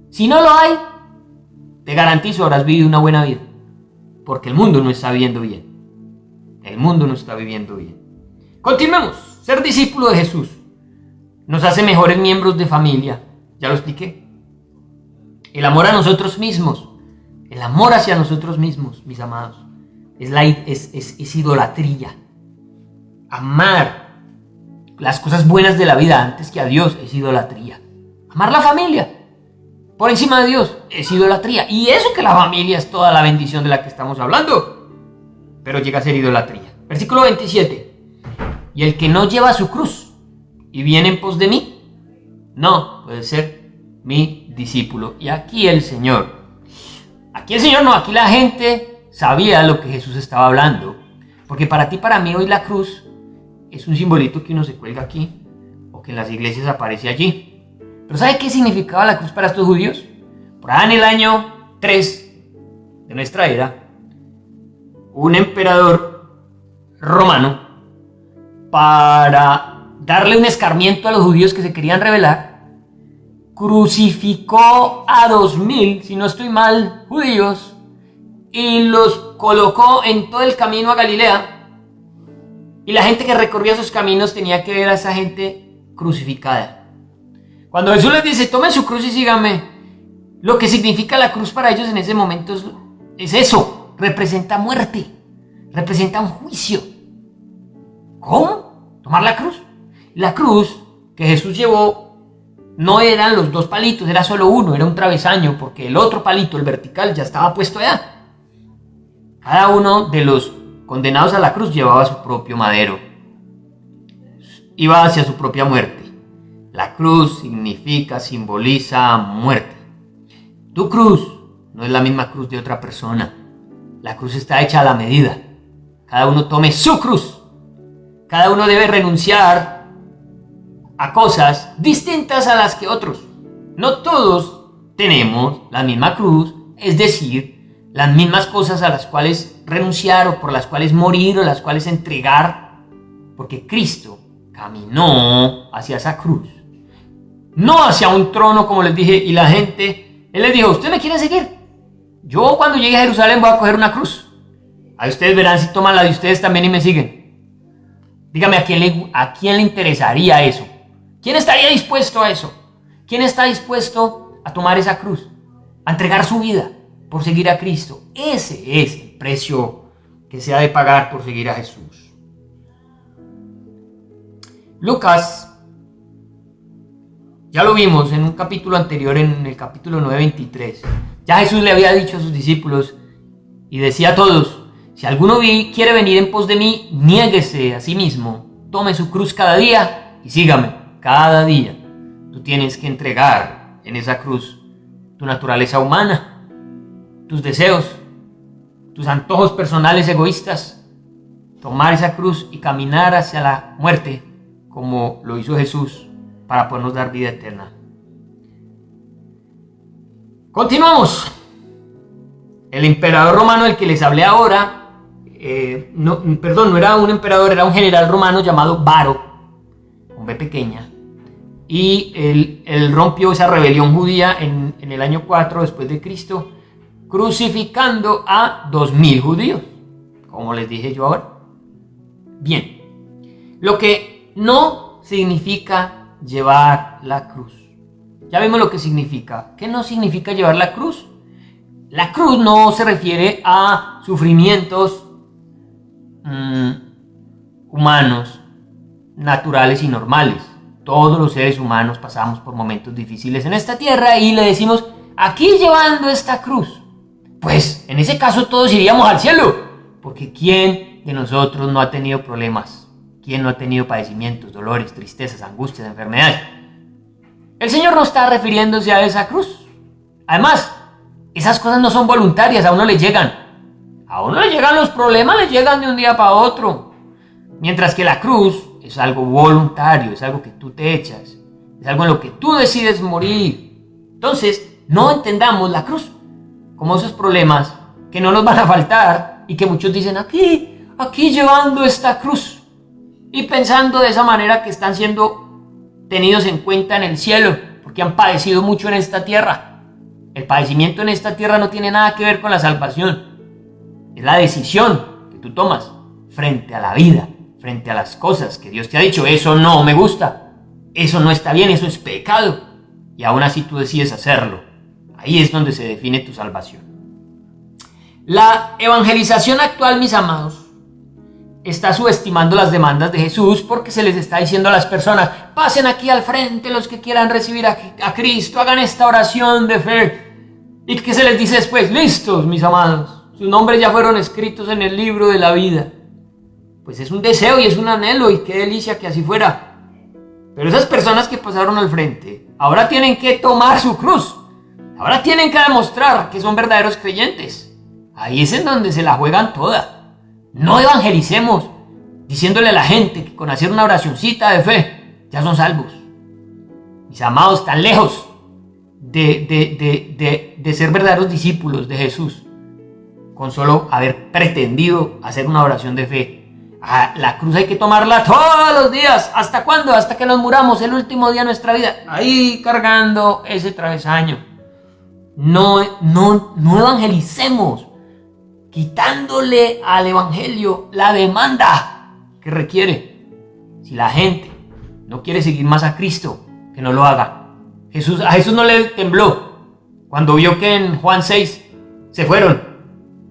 Si no lo hay, te garantizo habrás vivido una buena vida, porque el mundo no está viviendo bien. El mundo no está viviendo bien. Continuemos. Ser discípulo de Jesús nos hace mejores miembros de familia. Ya lo expliqué. El amor a nosotros mismos, el amor hacia nosotros mismos, mis amados, es idolatría. Amar las cosas buenas de la vida antes que a Dios es idolatría. Amar la familia por encima de Dios es idolatría. Y eso que la familia es toda la bendición de la que estamos hablando, pero llega a ser idolatría. Versículo 27. Y el que no lleva su cruz y viene en pos de mí, no puede ser mi discípulo. Y aquí el Señor no, aquí la gente sabía lo que Jesús estaba hablando, porque para ti, para mí, hoy la cruz es un simbolito que uno se cuelga aquí, o que en las iglesias aparece allí. Pero ¿sabe qué significaba la cruz para estos judíos? Por ahí en el año 3 de nuestra era, un emperador romano, para darle un escarmiento a los judíos que se querían rebelar, crucificó a 2000, si no estoy mal, judíos, y los colocó en todo el camino a Galilea. Y la gente que recorría esos caminos tenía que ver a esa gente crucificada. Cuando Jesús les dice, tomen su cruz y síganme, lo que significa la cruz para ellos en ese momento es eso, representa muerte, representa un juicio. ¿Cómo? ¿Tomar la cruz? La cruz que Jesús llevó no eran los 2 palitos, era solo uno, era un travesaño, porque el otro palito, el vertical, ya estaba puesto allá. Cada uno de los condenados a la cruz llevaba su propio madero, iba hacia su propia muerte. La cruz simboliza muerte. Tu cruz no es la misma cruz de otra persona. La cruz está hecha a la medida. Cada uno tome su cruz. Cada uno debe renunciar a cosas distintas a las que otros. No todos tenemos la misma cruz, es decir, las mismas cosas a las cuales renunciar o por las cuales morir o las cuales entregar, porque Cristo caminó hacia esa cruz, no hacia un trono, como les dije, y la gente, Él les dijo, ¿usted me quiere seguir? Yo cuando llegue a Jerusalén voy a coger una cruz. Ahí ustedes verán si toman la de ustedes también y me siguen. Dígame, ¿a quién le interesaría eso? ¿Quién estaría dispuesto a eso? ¿Quién está dispuesto a tomar esa cruz? A entregar su vida por seguir a Cristo. Ese es el precio que se ha de pagar por seguir a Jesús. Lucas, ya lo vimos en un capítulo anterior, en el capítulo 9:23. Ya Jesús le había dicho a sus discípulos y decía a todos, si alguno quiere venir en pos de mí, niéguese a sí mismo, tome su cruz cada día y sígame. Cada día tú tienes que entregar en esa cruz tu naturaleza humana, tus deseos, tus antojos personales egoístas, tomar esa cruz y caminar hacia la muerte como lo hizo Jesús para podernos dar vida eterna. Continuamos. El emperador romano del que les hablé ahora, no era un emperador, era un general romano llamado Varo, con B pequeña, y él rompió esa rebelión judía en el año 4 después de Cristo, crucificando a 2000 judíos, como les dije yo ahora. Bien, lo que no significa llevar la cruz. Ya vimos lo que significa. ¿Qué no significa llevar la cruz? La cruz no se refiere a sufrimientos humanos, naturales y normales. Todos los seres humanos pasamos por momentos difíciles en esta tierra y le decimos, aquí llevando esta cruz. Pues en ese caso todos iríamos al cielo, porque ¿quién de nosotros no ha tenido problemas? ¿Quién no ha tenido padecimientos, dolores, tristezas, angustias, enfermedades? El Señor no está refiriéndose a esa cruz. Además, esas cosas no son voluntarias, a uno le llegan. A uno le llegan los problemas, le llegan de un día para otro. Mientras que la cruz es algo voluntario, es algo que tú te echas, es algo en lo que tú decides morir. Entonces, no entendamos la cruz como esos problemas que no nos van a faltar y que muchos dicen aquí llevando esta cruz y pensando de esa manera que están siendo tenidos en cuenta en el cielo porque han padecido mucho en esta tierra. El padecimiento en esta tierra no tiene nada que ver con la salvación. Es la decisión que tú tomas frente a la vida, frente a las cosas que Dios te ha dicho. Eso no me gusta, eso no está bien, eso es pecado. Y aún así tú decides hacerlo. Ahí es donde se define tu salvación. La evangelización actual, mis amados, está subestimando las demandas de Jesús porque se les está diciendo a las personas, pasen aquí al frente los que quieran recibir a Cristo, hagan esta oración de fe. ¿Y qué se les dice después? Listos, mis amados, sus nombres ya fueron escritos en el libro de la vida. Pues es un deseo y es un anhelo y qué delicia que así fuera. Pero esas personas que pasaron al frente ahora tienen que tomar su cruz. Ahora tienen que demostrar que son verdaderos creyentes. Ahí es en donde se la juegan toda. No evangelicemos diciéndole a la gente que con hacer una oracioncita de fe ya son salvos. Mis amados, están lejos de ser verdaderos discípulos de Jesús con solo haber pretendido hacer una oración de fe, La cruz hay que tomarla todos los días. ¿Hasta cuándo? Hasta que nos muramos, el último día de nuestra vida. Ahí cargando ese travesaño. No evangelicemos, quitándole al evangelio la demanda que requiere. Si la gente no quiere seguir más a Cristo, que no lo haga. A Jesús no le tembló cuando vio que en Juan 6 se fueron.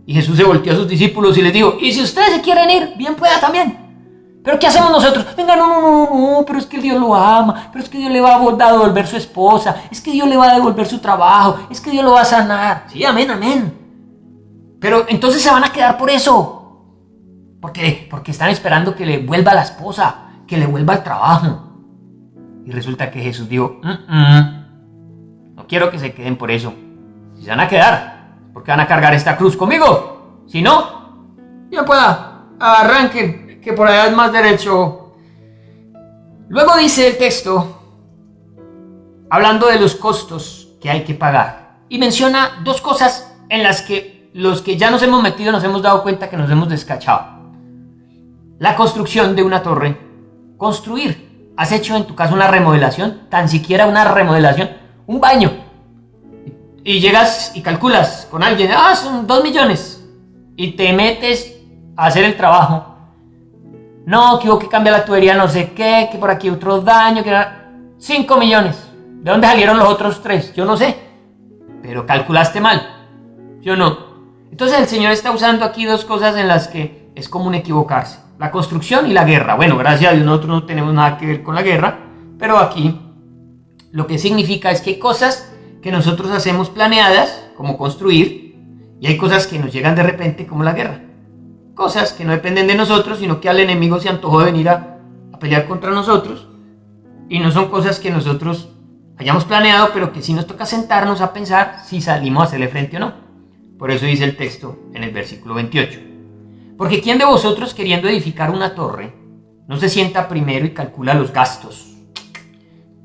Y Jesús se volteó a sus discípulos y les dijo: y si ustedes se quieren ir, bien pueda también. ¿Pero qué hacemos nosotros? Venga, no, pero es que Dios lo ama, pero es que Dios le va a devolver su esposa, es que Dios le va a devolver su trabajo, es que Dios lo va a sanar. Sí, amén. Pero entonces se van a quedar por eso. Porque están esperando que le vuelva la esposa, que le vuelva el trabajo. Y resulta que Jesús dijo: no quiero que se queden por eso. Si se van a quedar, porque van a cargar esta cruz conmigo. Si no, ya pueda, arranquen, que por allá es más derecho. Luego dice el texto, hablando de los costos que hay que pagar, y menciona dos cosas en las que los que ya nos hemos metido nos hemos dado cuenta que nos hemos descachado. La construcción de una torre. Construir. ¿Has hecho en tu casa una remodelación? Tan siquiera una remodelación. Un baño. Y llegas y calculas con alguien, son 2 millones. Y te metes a hacer el trabajo. No, que hubo que cambiar la tubería, no sé qué, que por aquí otro daño, que 5 millones. ¿De dónde salieron los otros 3? Yo no sé. Pero calculaste mal. Yo no. Entonces el Señor está usando aquí dos cosas en las que es común equivocarse. La construcción y la guerra. Bueno, gracias a Dios nosotros no tenemos nada que ver con la guerra. Pero aquí lo que significa es que hay cosas que nosotros hacemos planeadas, como construir, y hay cosas que nos llegan de repente, como la guerra. Cosas que no dependen de nosotros, sino que al enemigo se antojó de venir a pelear contra nosotros, y no son cosas que nosotros hayamos planeado, pero que sí nos toca sentarnos a pensar si salimos a hacerle frente o no. Por eso dice el texto en el versículo 28. Porque ¿quién de vosotros, queriendo edificar una torre, no se sienta primero y calcula los gastos,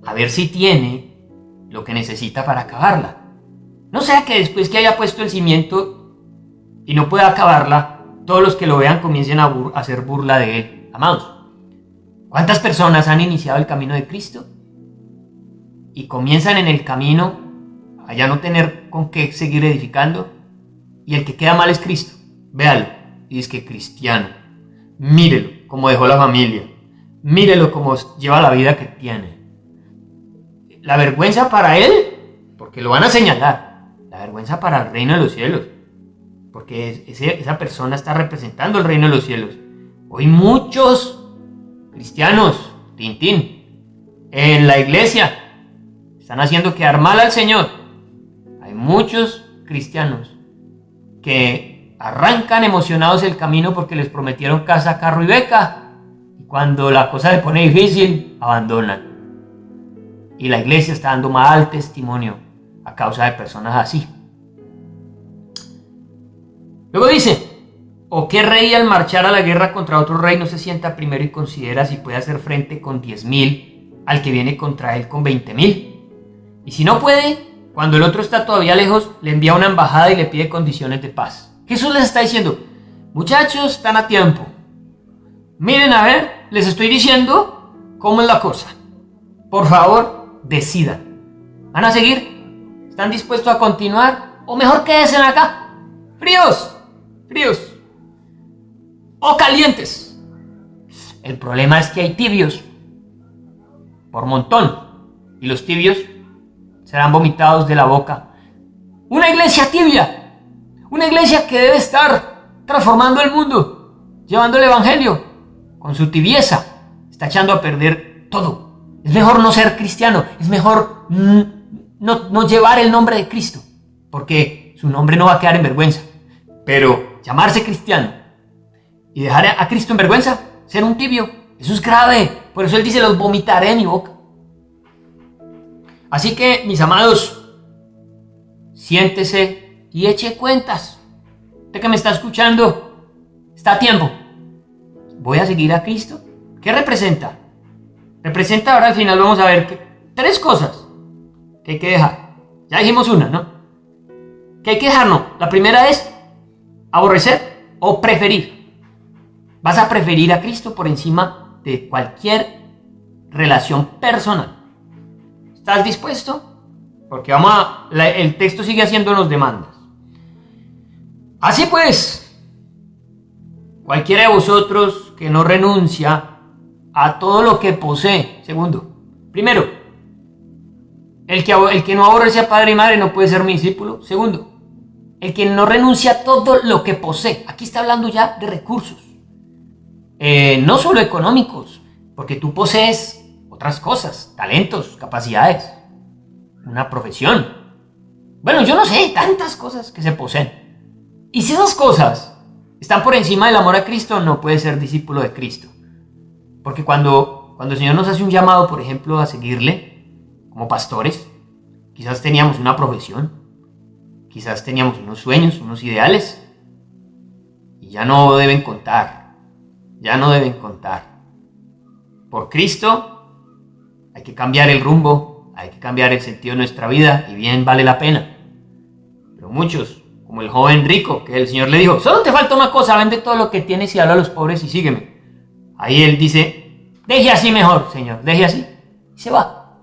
a ver si tiene lo que necesita para acabarla? No sea que después que haya puesto el cimiento y no pueda acabarla, todos los que lo vean comiencen a hacer burla de él. Amados, ¿cuántas personas han iniciado el camino de Cristo y comienzan en el camino a ya no tener con qué seguir edificando? Y el que queda mal es Cristo. Véalo y dice que cristiano, mírelo como dejó la familia, mírelo como lleva la vida que tiene. La vergüenza para él, porque lo van a señalar. La vergüenza para el reino de los cielos, porque esa persona está representando el reino de los cielos. Hoy muchos cristianos, en la iglesia, están haciendo quedar mal al Señor. Hay muchos cristianos que arrancan emocionados el camino porque les prometieron casa, carro y beca, y cuando la cosa se pone difícil, abandonan. Y la iglesia está dando mal testimonio a causa de personas así. Luego dice: ¿o qué rey al marchar a la guerra contra otro rey no se sienta primero y considera si puede hacer frente con 10,000 al que viene contra él con 20,000? Y si no puede, cuando el otro está todavía lejos, le envía una embajada y le pide condiciones de paz. Jesús les está diciendo: muchachos, están a tiempo. Miren, a ver, les estoy diciendo cómo es la cosa. Por favor, decidan. ¿Van a seguir? ¿Están dispuestos a continuar? ¿O mejor quédense acá? Fríos o calientes. El problema es que hay tibios por montón, y los tibios serán vomitados de la boca. Una iglesia tibia, una iglesia que debe estar transformando el mundo, llevando el evangelio, con su tibieza está echando a perder todo. Es mejor no ser cristiano, es mejor no llevar el nombre de Cristo, porque su nombre no va a quedar en vergüenza. Pero llamarse cristiano y dejar a Cristo en vergüenza, ser un tibio, eso es grave. Por eso él dice: los vomitaré en mi boca. Así que, mis amados, siéntese y eche cuentas. Usted que me está escuchando, está a tiempo. ¿Voy a seguir a Cristo? ¿Qué representa? Representa, ahora al final vamos a ver 3 cosas que hay que dejar. Ya dijimos una, ¿no? Que hay que dejar, no. La primera es aborrecer o preferir. Vas a preferir a Cristo por encima de cualquier relación personal. ¿Estás dispuesto? Porque el texto sigue haciéndonos demandas. Así pues, cualquiera de vosotros que no renuncia a todo lo que posee. Segundo, primero, el que no aborrece a padre y madre no puede ser mi discípulo. Segundo, el que no renuncia a todo lo que posee. Aquí está hablando ya de recursos. No solo económicos, porque tú posees otras cosas, talentos, capacidades, una profesión. Bueno, yo no sé, tantas cosas que se poseen. Y si esas cosas están por encima del amor a Cristo, no puedes ser discípulo de Cristo. Porque cuando el Señor nos hace un llamado, por ejemplo, a seguirle como pastores, quizás teníamos una profesión, quizás teníamos unos sueños, unos ideales, y ya no deben contar. Ya no deben contar. Por Cristo hay que cambiar el rumbo, hay que cambiar el sentido de nuestra vida y bien vale la pena. Pero muchos, como el joven rico, que el Señor le dijo, solo te falta una cosa, vende todo lo que tienes y habla a los pobres y sígueme. Ahí él dice, deje así mejor, Señor, deje así. Y se va.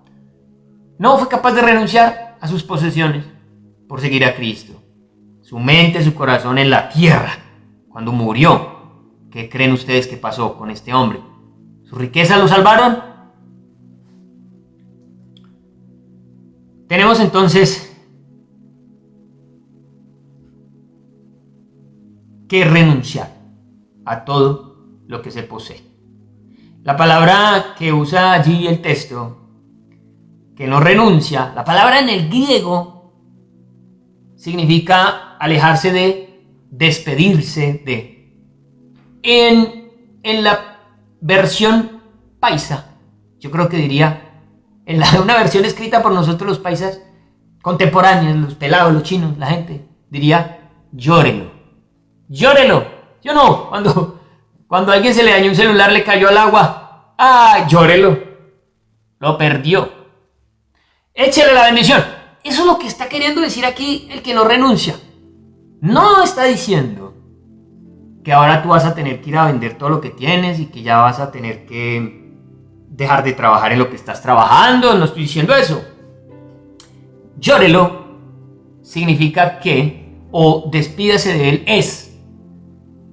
No fue capaz de renunciar a sus posesiones por seguir a Cristo. Su mente, su corazón en la tierra. Cuando murió, ¿qué creen ustedes que pasó con este hombre? ¿Sus riquezas lo salvaron? Tenemos entonces que renunciar a todo lo que se posee. La palabra que usa allí el texto, que no renuncia, la palabra en el griego significa alejarse de, despedirse de. En la versión paisa, yo creo que diría, una versión escrita por nosotros los paisas contemporáneos, los pelados, los chinos, la gente, diría, llórelo. Llórelo. Yo no, cuando a alguien se le dañó un celular, le cayó al agua, llórelo. Lo perdió. Échele la bendición. Eso es lo que está queriendo decir aquí el que no renuncia. No está diciendo que ahora tú vas a tener que ir a vender todo lo que tienes y que ya vas a tener que dejar de trabajar en lo que estás trabajando. No estoy diciendo eso. Llórelo significa que, o despídase de él, es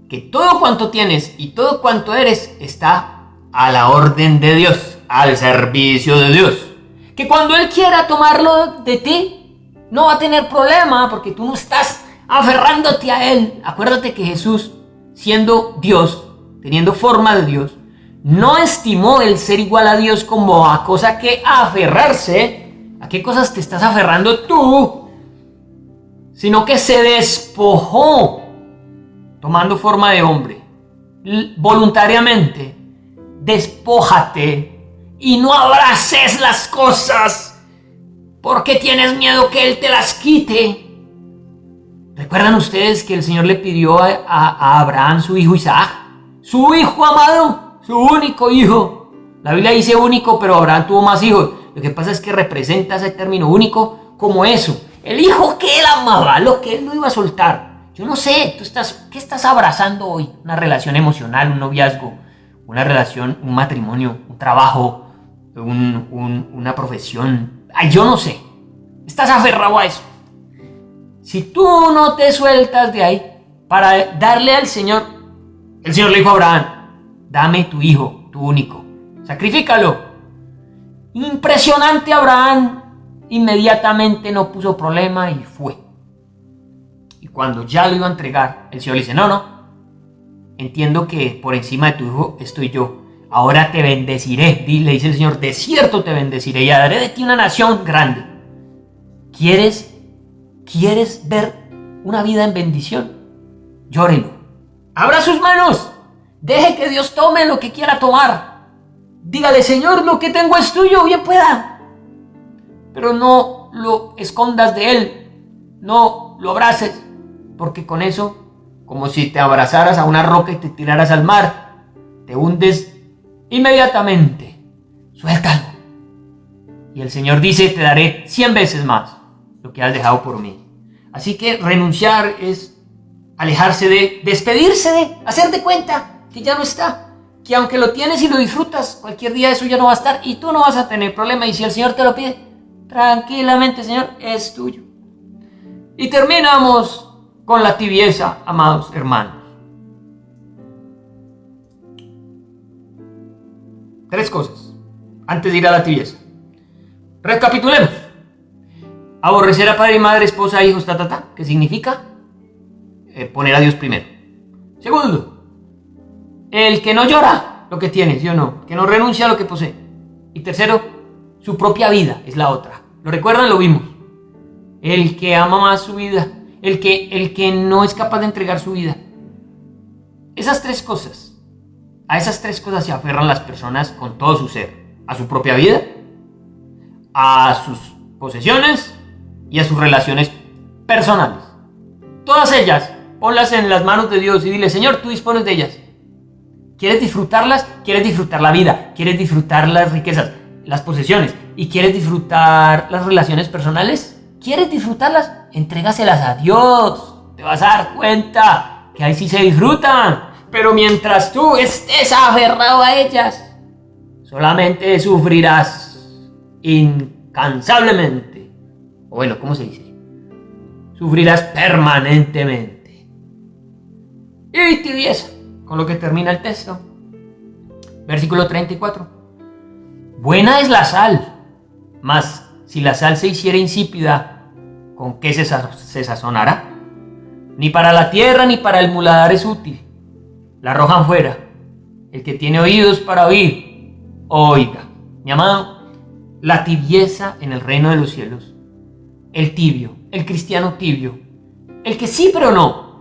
que todo cuanto tienes y todo cuanto eres está a la orden de Dios, al servicio de Dios. Que cuando Él quiera tomarlo de ti, no va a tener problema porque tú no estás aferrándote a Él. Acuérdate que Jesús, siendo Dios, teniendo forma de Dios, no estimó el ser igual a Dios como a cosa que aferrarse. ¿A qué cosas te estás aferrando tú? Sino que se despojó, tomando forma de hombre, voluntariamente. Despójate y no abraces las cosas porque tienes miedo que Él te las quite. ¿Recuerdan ustedes que el Señor le pidió a Abraham su hijo Isaac? Su hijo amado, su único hijo. La Biblia dice único, pero Abraham tuvo más hijos. Lo que pasa es que representa ese término único como eso. El hijo que él amaba, lo que él no iba a soltar. Yo no sé, ¿qué estás abrazando hoy? Una relación emocional, un noviazgo, una relación, un matrimonio, un trabajo, una profesión. Yo no sé. Estás aferrado a eso. Si tú no te sueltas de ahí para darle al Señor, el Señor le dijo a Abraham, dame tu hijo, tu único, sacrifícalo. Impresionante. Abraham inmediatamente no puso problema y fue. Y cuando ya lo iba a entregar, el Señor le dice, no, entiendo que por encima de tu hijo estoy yo. Ahora te bendeciré, le dice el Señor, de cierto te bendeciré y haré de ti una nación grande. ¿Quieres ver una vida en bendición? Llórelo. Abra sus manos. Deje que Dios tome lo que quiera tomar. Dígale, Señor, lo que tengo es tuyo, bien pueda. Pero no lo escondas de Él. No lo abraces. Porque con eso, como si te abrazaras a una roca y te tiraras al mar, te hundes inmediatamente. Suéltalo. Y el Señor dice, te daré 100 veces más lo que has dejado por mí. Así que renunciar es alejarse de, despedirse de, hacer de cuenta que ya no está, que aunque lo tienes y lo disfrutas, cualquier día eso ya no va a estar y tú no vas a tener problema. Y si el Señor te lo pide, tranquilamente, Señor, es tuyo. Y terminamos con la tibieza, amados hermanos. 3 cosas antes de ir a la tibieza. Recapitulemos. Aborrecer a padre y madre, esposa, hijos, que significa poner a Dios primero. Segundo, el que no llora lo que tiene, ¿sí o no? Que no renuncia a lo que posee. Y tercero, su propia vida es la otra. ¿Lo recuerdan? Lo vimos. El que ama más su vida, el que no es capaz de entregar su vida. Esas 3 cosas, a esas 3 cosas se aferran las personas con todo su ser. A su propia vida, a sus posesiones y a sus relaciones personales. Todas ellas, ponlas en las manos de Dios y dile, Señor, tú dispones de ellas. ¿Quieres disfrutarlas? ¿Quieres disfrutar la vida? ¿Quieres disfrutar las riquezas, las posesiones? ¿Y quieres disfrutar las relaciones personales? ¿Quieres disfrutarlas? Entrégaselas a Dios. Te vas a dar cuenta que ahí sí se disfrutan. Pero mientras tú estés aferrado a ellas, solamente sufrirás incansablemente. O bueno, ¿cómo se dice? Sufrirás permanentemente. Y tibieza, con lo que termina el texto. Versículo 34. Buena es la sal, mas si la sal se hiciera insípida, ¿con qué se sazonará? Ni para la tierra ni para el muladar es útil. La arrojan fuera. El que tiene oídos para oír, oiga. Mi amado, la tibieza en el reino de los cielos. El tibio, el cristiano tibio. El que sí pero no.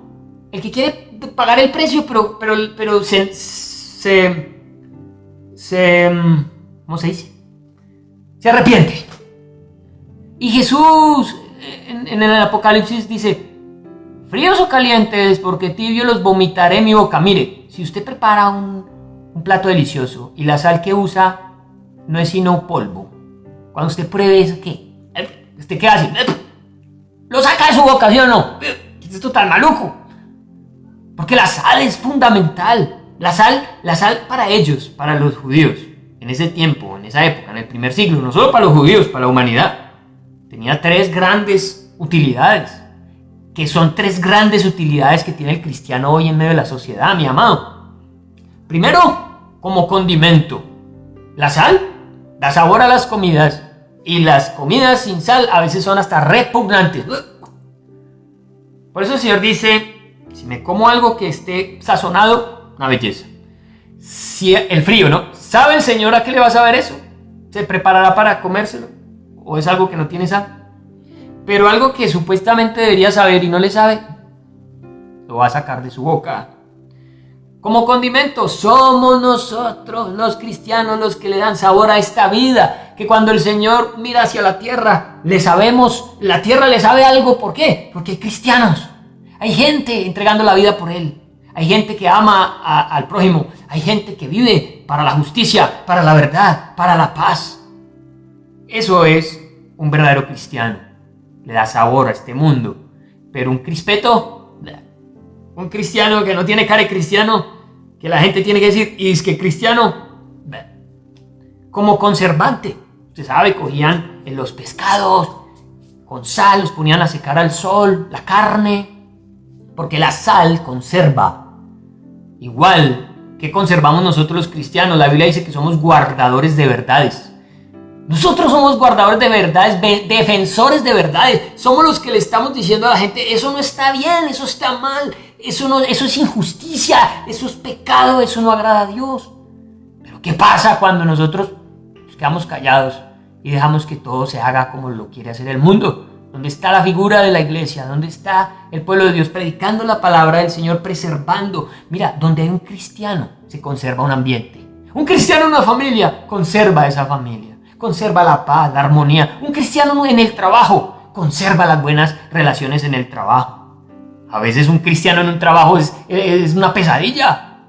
El que quiere pagar el precio pero ¿cómo se dice? Se arrepiente. Y Jesús en el Apocalipsis dice, fríos o calientes, porque tibio los vomitaré en mi boca. Mire, si usted prepara un plato delicioso y la sal que usa no es sino polvo, cuando usted pruebe eso, ¿qué? ¿Usted qué hace? Lo saca de su boca, ¿sí o no? ¿Qué es esto tan maluco? Porque la sal es fundamental. La sal para ellos, para los judíos, en ese tiempo, en esa época, en el primer siglo, no solo para los judíos, para la humanidad, tenía 3 grandes utilidades, que son 3 grandes utilidades que tiene el cristiano hoy en medio de la sociedad, mi amado. Primero, como condimento. La sal da sabor a las comidas, y las comidas sin sal a veces son hasta repugnantes. Por eso el Señor dice, si me como algo que esté sazonado, una belleza. Si el frío, ¿no? ¿Sabe el Señor a qué le va a saber eso? ¿Se preparará para comérselo? ¿O es algo que no tiene sal? Pero algo que supuestamente debería saber y no le sabe, lo va a sacar de su boca. Como condimento, somos nosotros los cristianos los que le dan sabor a esta vida. Que cuando el Señor mira hacia la tierra, le sabemos, la tierra le sabe algo. ¿Por qué? Porque hay cristianos. Hay gente entregando la vida por Él. Hay gente que ama al prójimo. Hay gente que vive para la justicia, para la verdad, para la paz. Eso es un verdadero cristiano. Le da sabor a este mundo. Pero un crispeto, un cristiano que no tiene cara de cristiano, que la gente tiene que decir, y es que cristiano, como conservante. Usted sabe, cogían en los pescados con sal, los ponían a secar al sol, la carne, porque la sal conserva. Igual que conservamos nosotros los cristianos, la Biblia dice que somos guardadores de verdades. Nosotros somos guardadores de verdades, defensores de verdades. Somos los que le estamos diciendo a la gente, eso no está bien, eso está mal, eso es injusticia, eso es pecado, eso no agrada a Dios. Pero ¿qué pasa cuando nosotros nos quedamos callados y dejamos que todo se haga como lo quiere hacer el mundo? ¿Dónde está la figura de la iglesia? ¿Dónde está el pueblo de Dios predicando la palabra del Señor, preservando? Mira, donde hay un cristiano se conserva un ambiente. Un cristiano en una familia conserva esa familia. Conserva la paz, la armonía. Un cristiano en el trabajo conserva las buenas relaciones en el trabajo. A veces un cristiano en un trabajo es una pesadilla,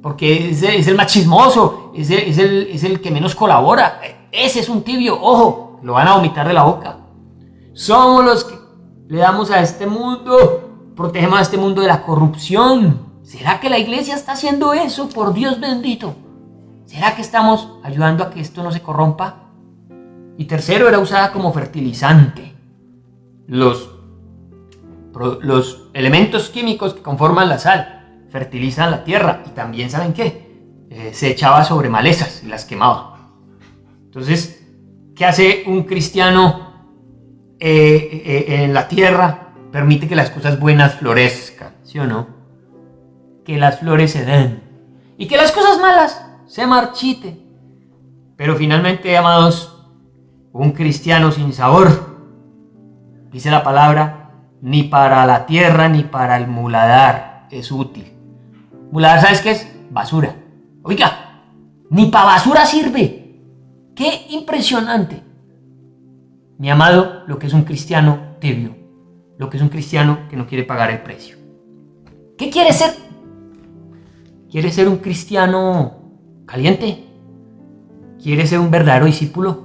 porque es el más chismoso, es el que menos colabora. Ese es un tibio, ojo, lo van a vomitar de la boca. Somos los que le damos a este mundo, protegemos a este mundo de la corrupción. ¿Será que la iglesia está haciendo eso? Por Dios bendito. ¿Será que estamos ayudando a que esto no se corrompa? Y tercero, era usada como fertilizante. Los elementos químicos que conforman la sal fertilizan la tierra. Y también, ¿saben qué? Se echaba sobre malezas y las quemaba. Entonces, ¿qué hace un cristiano en la tierra? Permite que las cosas buenas florezcan, ¿sí o no? Que las flores se den y que las cosas malas se marchiten. Pero finalmente, amados, un cristiano sin sabor, dice la palabra, ni para la tierra ni para el muladar es útil. Muladar, ¿sabes qué es? Basura. Oiga, ni para basura sirve. ¡Qué impresionante! Mi amado, lo que es un cristiano tibio, lo que es un cristiano que no quiere pagar el precio. ¿Qué quiere ser? ¿Quiere ser un cristiano caliente? ¿Quiere ser un verdadero discípulo?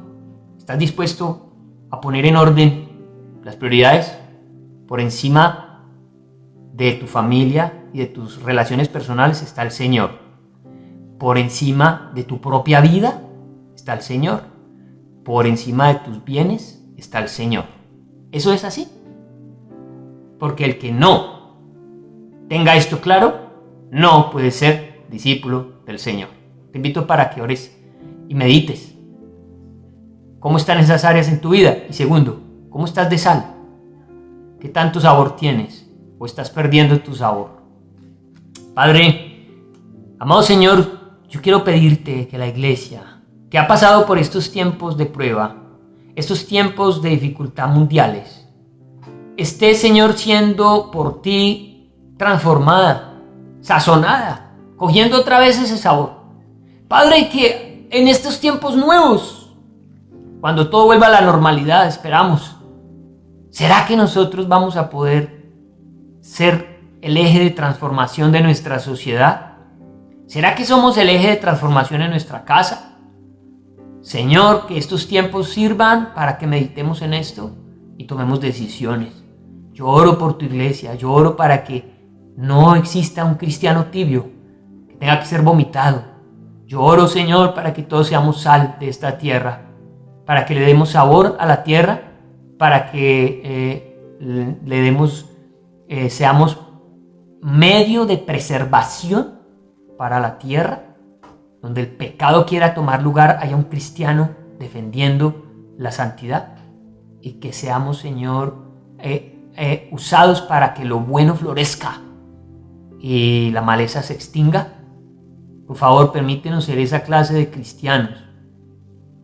¿Estás dispuesto a poner en orden las prioridades? Por encima de tu familia y de tus relaciones personales está el Señor. Por encima de tu propia vida está el Señor. Por encima de tus bienes está el Señor. ¿Eso es así? Porque el que no tenga esto claro, no puede ser discípulo del Señor. Te invito para que ores y medites. ¿Cómo están esas áreas en tu vida? Y segundo, ¿cómo estás de sal? ¿Qué tanto sabor tienes? ¿O estás perdiendo tu sabor? Padre, amado Señor, yo quiero pedirte que la iglesia, que ha pasado por estos tiempos de prueba, estos tiempos de dificultad mundiales, esté, Señor, siendo por ti transformada, sazonada, cogiendo otra vez ese sabor. Padre, que en estos tiempos nuevos, cuando todo vuelva a la normalidad, esperamos, ¿será que nosotros vamos a poder ser el eje de transformación de nuestra sociedad? ¿Será que somos el eje de transformación en nuestra casa? Señor, que estos tiempos sirvan para que meditemos en esto y tomemos decisiones. Yo oro por tu iglesia, yo oro para que no exista un cristiano tibio que tenga que ser vomitado. Yo oro, Señor, para que todos seamos sal de esta tierra, para que le demos sabor a la tierra, para que le demos, seamos medio de preservación para la tierra. Donde el pecado quiera tomar lugar, haya un cristiano defendiendo la santidad, y que seamos, Señor, usados para que lo bueno florezca y la maleza se extinga. Por favor, permítenos ser esa clase de cristianos.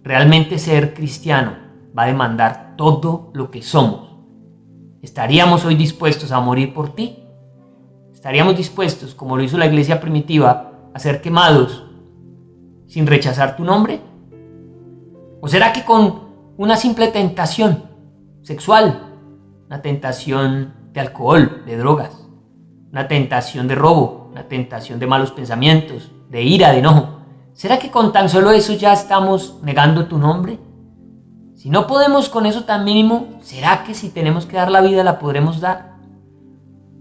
Realmente ser cristiano va a demandar todo lo que somos. ¿Estaríamos hoy dispuestos a morir por ti? ¿Estaríamos dispuestos, como lo hizo la iglesia primitiva, a ser quemados sin rechazar tu nombre? ¿O será que con una simple tentación sexual, una tentación de alcohol, de drogas, una tentación de robo, una tentación de malos pensamientos, de ira, de enojo, será que con tan solo eso ya estamos negando tu nombre? Si no podemos con eso tan mínimo, ¿será que si tenemos que dar la vida la podremos dar?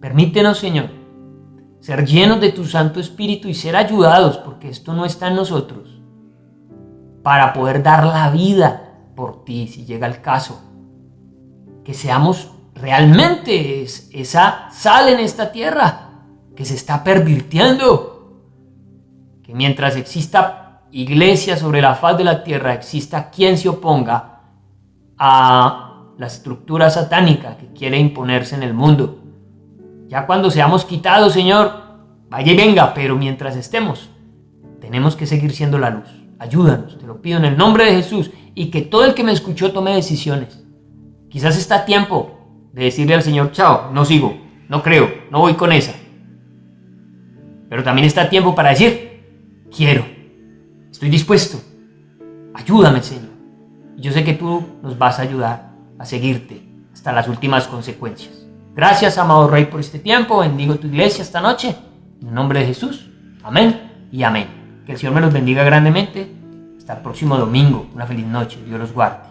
Permítenos, Señor, ser llenos de tu Santo Espíritu y ser ayudados, porque esto no está en nosotros, para poder dar la vida por ti si llega el caso. Que seamos realmente esa sal en esta tierra que se está pervirtiendo. Que mientras exista iglesia sobre la faz de la tierra, exista quien se oponga a la estructura satánica que quiere imponerse en el mundo. Ya cuando seamos quitados, Señor, vaya y venga, pero mientras estemos, tenemos que seguir siendo la luz. Ayúdanos, te lo pido en el nombre de Jesús, y que todo el que me escuchó tome decisiones. Quizás está a tiempo de decirle al Señor, chao, no sigo, no creo, no voy con esa. Pero también está a tiempo para decir, quiero, estoy dispuesto, ayúdame, Señor. Y yo sé que tú nos vas a ayudar a seguirte hasta las últimas consecuencias. Gracias, amado Rey, por este tiempo. Bendigo tu iglesia esta noche. En el nombre de Jesús. Amén y amén. Que el Señor me los bendiga grandemente. Hasta el próximo domingo. Una feliz noche. Dios los guarde.